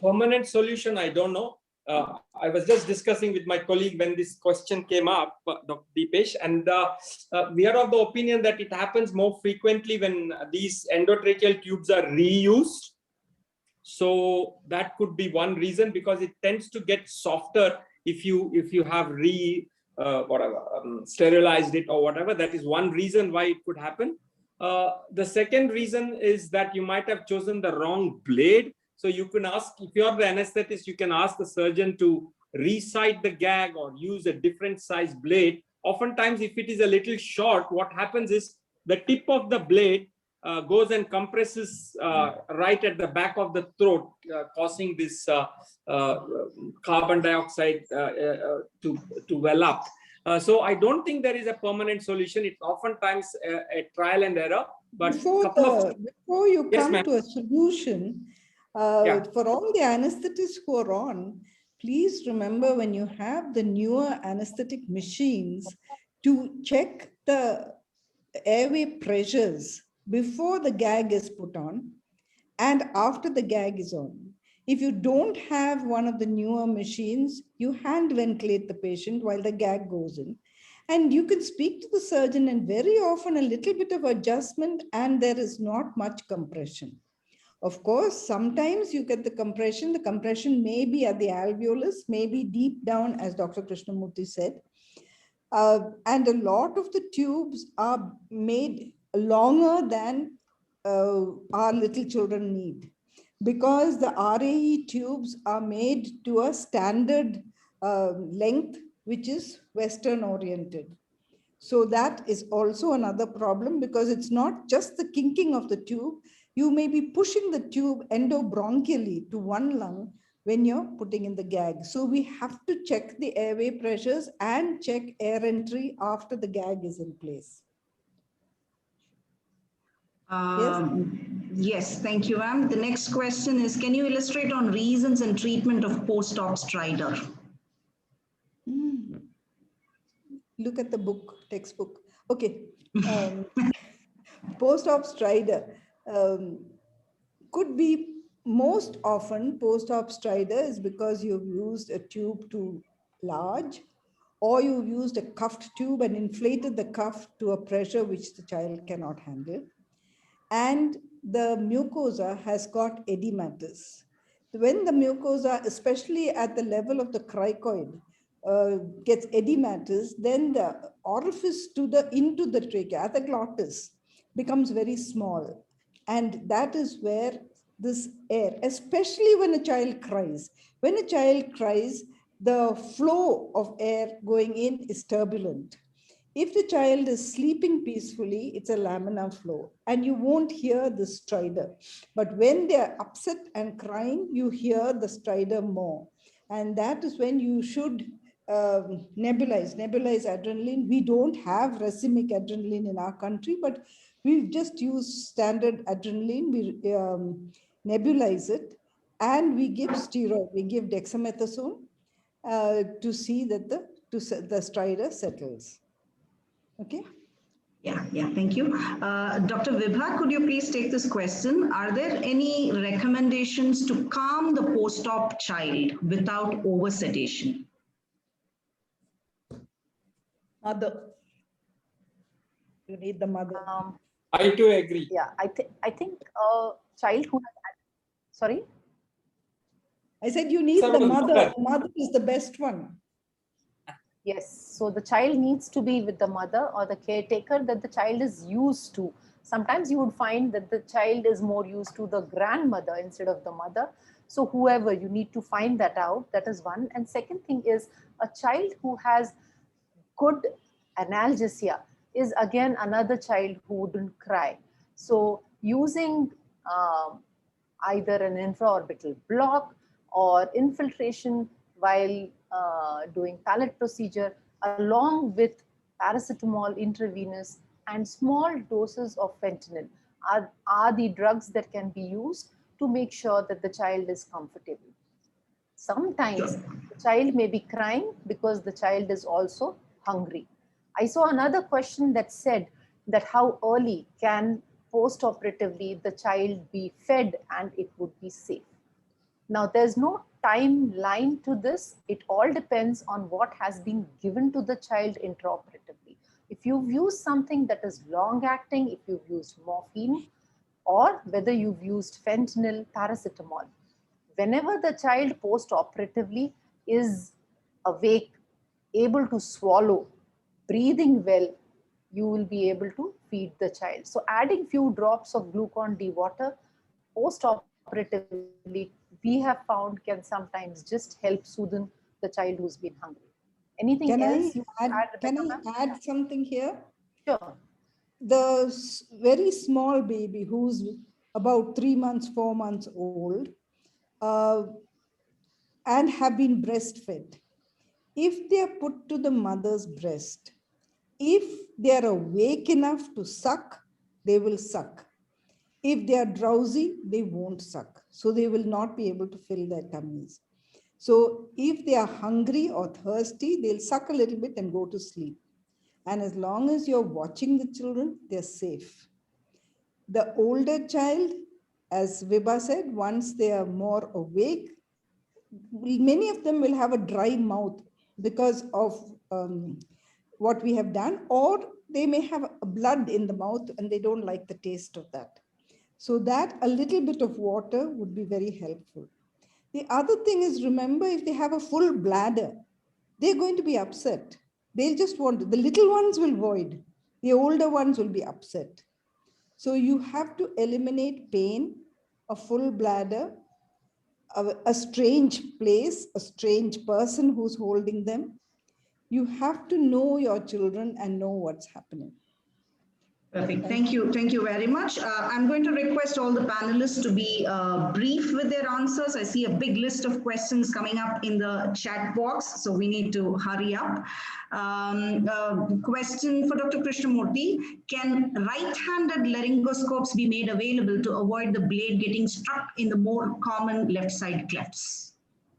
permanent solution, I don't know. I was just discussing with my colleague when this question came up, Dr. Deepesh, and we are of the opinion that it happens more frequently when these endotracheal tubes are reused. So that could be one reason, because it tends to get softer if you have sterilized it or whatever. That is one reason why it could happen. The second reason is that you might have chosen the wrong blade. So you can ask, if you're the anesthetist, you can ask the surgeon to resite the gag or use a different size blade. Oftentimes, if it is a little short, what happens is the tip of the blade goes and compresses right at the back of the throat, causing this carbon dioxide to well up. So I don't think there is a permanent solution. It's oftentimes a trial and error. But before you come to a solution, for all the anesthetists who are on, please remember, when you have the newer anesthetic machines, to check the airway pressures before the gag is put on and after the gag is on. If you don't have one of the newer machines, you hand ventilate the patient while the gag goes in. And you can speak to the surgeon, and very often a little bit of adjustment and there is not much compression. Of course, sometimes you get the compression. The compression may be at the alveolus, maybe deep down, as Dr. Krishnamurthy said. And a lot of the tubes are made longer than our little children need, because the RAE tubes are made to a standard length, which is Western oriented. So that is also another problem, because it's not just the kinking of the tube. You may be pushing the tube endobronchially to one lung when you're putting in the gag. So we have to check the airway pressures and check air entry after the gag is in place. Yes, thank you, ma'am. The next question is, can you illustrate on reasons and treatment of post-op stridor? Look at the book, textbook. Okay. Post-op stridor could be, most often post-op stridor is because you've used a tube too large, or you've used a cuffed tube and inflated the cuff to a pressure which the child cannot handle. And the mucosa has got edematous. When the mucosa, especially at the level of the cricoid, gets edematous, then the orifice into the trachea, at the glottis, becomes very small. And that is where this air, especially when a child cries. When a child cries, the flow of air going in is turbulent. If the child is sleeping peacefully, it's a laminar flow and you won't hear the stridor. But when they're upset and crying, you hear the stridor more. And that is when you should nebulize adrenaline. We don't have racemic adrenaline in our country, but we've just used standard adrenaline. We nebulize it and we give steroid. We give dexamethasone to see that the stridor settles. Okay. Yeah, thank you. Dr. Vibha, could you please take this question? Are there any recommendations to calm the post-op child without over-sedation? Mother. You need the mother. I too agree. Yeah, I think a child who has, sorry? I said you need the mother. The mother is the best one. Yes, so the child needs to be with the mother or the caretaker that the child is used to. Sometimes you would find that the child is more used to the grandmother instead of the mother. So whoever, you need to find that out. That is one. And second thing is, a child who has good analgesia is again another child who wouldn't cry. So using either an infraorbital block or infiltration while doing palate procedure, along with paracetamol intravenous and small doses of fentanyl are the drugs that can be used to make sure that the child is comfortable. Sometimes the child may be crying because the child is also hungry. I saw another question that said that how early can post-operatively the child be fed and it would be safe. Now, there's no timeline to this. It all depends on what has been given to the child intraoperatively. If you've used something that is long-acting, if you've used morphine, or whether you've used fentanyl, paracetamol, whenever the child post-operatively is awake, able to swallow, breathing well, you will be able to feed the child. So adding few drops of glucon-D water post-operatively, we have found can sometimes just help soothe the child who's been hungry. Anything else you add, add? Can I add something here? Sure. The very small baby who's about 3 months, 4 months old, and have been breastfed, if they are put to the mother's breast, if they are awake enough to suck, they will suck. If they are drowsy, they won't suck. So they will not be able to fill their tummies. So if they are hungry or thirsty, they'll suck a little bit and go to sleep. And as long as you're watching the children, they're safe. The older child, as Vibha said, once they are more awake, many of them will have a dry mouth because of what we have done, or they may have blood in the mouth and they don't like the taste of that. So that a little bit of water would be very helpful. The other thing is, remember, if they have a full bladder, they're going to be upset. They'll just want, the little ones will void, the older ones will be upset. So you have to eliminate pain, a full bladder, a strange place, a strange person who's holding them. You have to know your children and know what's happening. Perfect. Thank you. Thank you very much. I'm going to request all the panelists to be brief with their answers. I see a big list of questions coming up in the chat box, so we need to hurry up. Question for Dr. Krishnamurthy. Can right-handed laryngoscopes be made available to avoid the blade getting stuck in the more common left side clefts?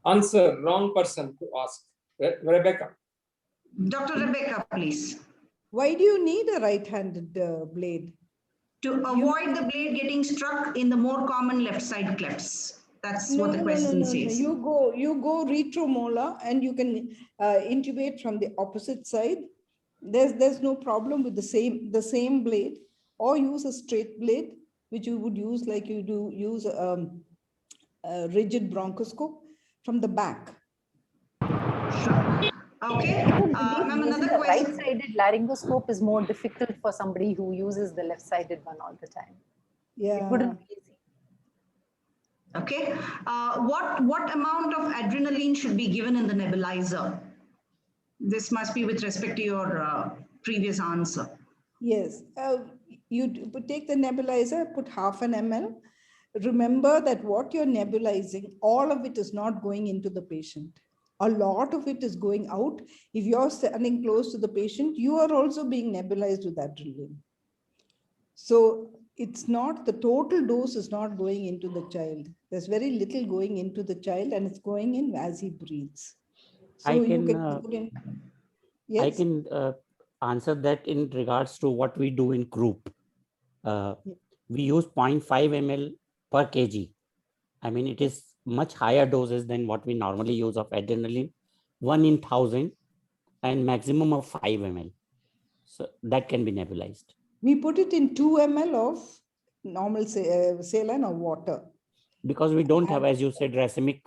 Answer, wrong person to ask. Rebecca. Dr. Rebecca, please. Why do you need a right-handed blade? To avoid the blade getting struck in the more common left side clefts. That's what the question says. You go retromolar and you can intubate from the opposite side. There's no problem with the same blade, or use a straight blade, which you would use like you do use a rigid bronchoscope from the back. Sure. Okay. Another question. Right-sided laryngoscope is more difficult for somebody who uses the left-sided one all the time. Yeah. It wouldn't be easy. Okay. What amount of adrenaline should be given in the nebulizer? This must be with respect to your previous answer. Yes. You take the nebulizer, put 0.5 ml. Remember that what you're nebulizing, all of it is not going into the patient. A lot of it is going out. If you're standing close to the patient, you are also being nebulized with adrenaline. So it's not, the total dose is not going into the child. There's very little going into the child, and it's going in as he breathes. So I can answer that in regards to what we do in group. We use 0.5 ml per kg. I mean, it is much higher doses than what we normally use of adrenaline, 1 in 1,000 and maximum of 5 ml. So that can be nebulized. We put it in 2 ml of normal saline or water. Because we don't have, as you said, racemic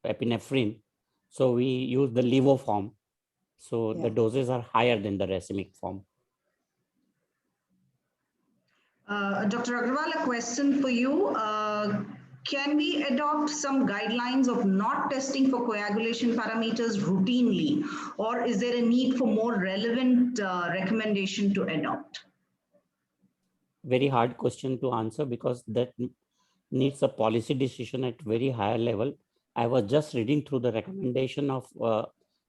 epinephrine. So we use the levo form. So the doses are higher than the racemic form. Dr. Agarwal, a question for you. Can we adopt some guidelines of not testing for coagulation parameters routinely, or is there a need for more relevant recommendation to adopt? very hard question to answer because that needs a policy decision at very higher level. I was just reading through the recommendation of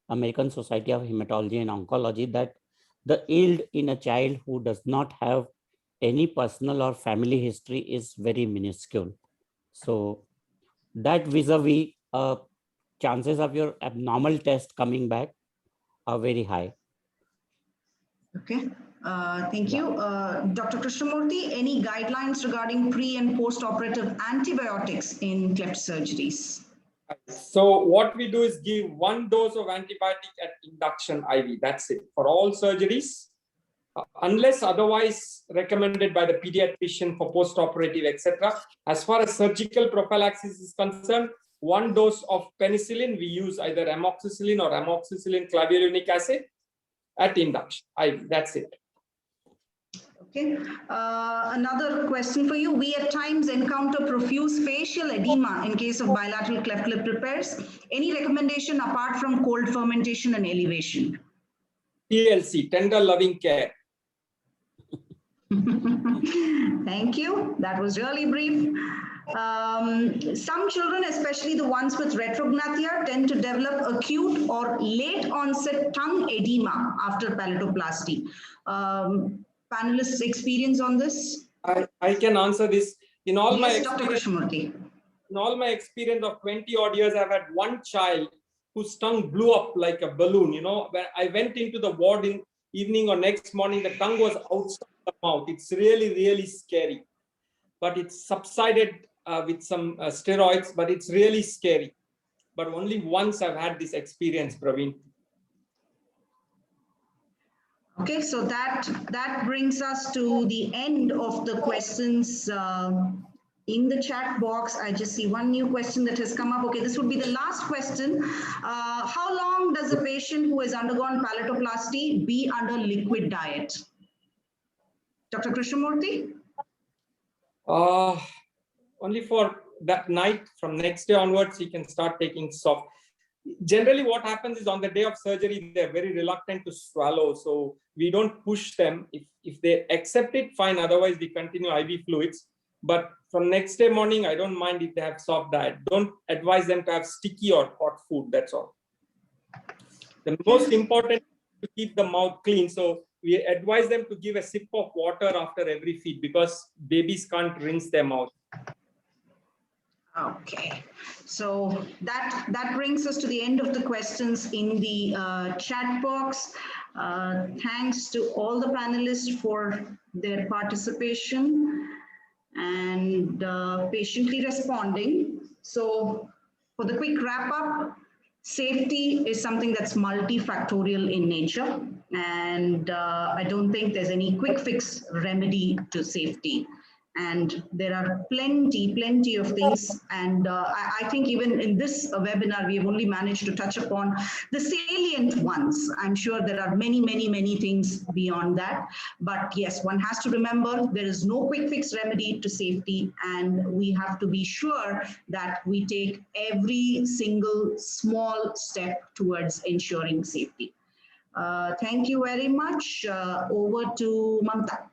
American Society of Hematology and Oncology that the yield in a child who does not have any personal or family history is very minuscule. So that vis-a-vis chances of your abnormal test coming back are very high. Okay, thank you. Dr. Krishnamurthy, any guidelines regarding pre and post-operative antibiotics in cleft surgeries? So what we do is give 1 dose of antibiotic at induction IV. That's it for all surgeries, unless otherwise recommended by the pediatrician for post-operative, etc. As far as surgical prophylaxis is concerned, 1 dose of penicillin, we use either amoxicillin or amoxicillin clavulanic acid at induction IV. That's it. Okay, another question for you. We at times encounter profuse facial edema in case of bilateral cleft lip repairs. Any recommendation apart from cold fermentation and elevation? TLC, tender loving care. Thank you. That was really brief. Some children, especially the ones with retrognathia, tend to develop acute or late onset tongue edema after palatoplasty. Panelists' experience on this? I can answer this. In all yes, Dr. Krishnamurthy. In all my experience of 20 odd years, I've had one child whose tongue blew up like a balloon. You know, when I went into the ward in evening or next morning, the tongue was outside the mouth. It's really, really scary. But it's subsided with some steroids, but it's really scary. But only once I've had this experience, Praveen. Okay, so that brings us to the end of the questions in the chat box. I just see one new question that has come up. Okay, this would be the last question. How long does a patient who has undergone palatoplasty be under liquid diet? Dr. Krishnamurthy? Only for that night. From next day onwards, you can start taking soft. Generally, what happens is on the day of surgery, they're very reluctant to swallow. So we don't push them. If they accept it, fine. Otherwise, we continue IV fluids. But from next day morning, I don't mind if they have soft diet. Don't advise them to have sticky or hot food. That's all. The most important is to keep the mouth clean. So we advise them to give a sip of water after every feed because babies can't rinse their mouth. Okay, so that brings us to the end of the questions in the chat box. Thanks to all the panelists for their participation and patiently responding. So for the quick wrap up, safety is something that's multifactorial in nature, and I don't think there's any quick fix remedy to safety. And there are plenty of things. And I think even in this webinar, we have only managed to touch upon the salient ones. I'm sure there are many things beyond that. But yes, one has to remember there is no quick fix remedy to safety. And we have to be sure that we take every single small step towards ensuring safety. Thank you very much. Over to Mamta.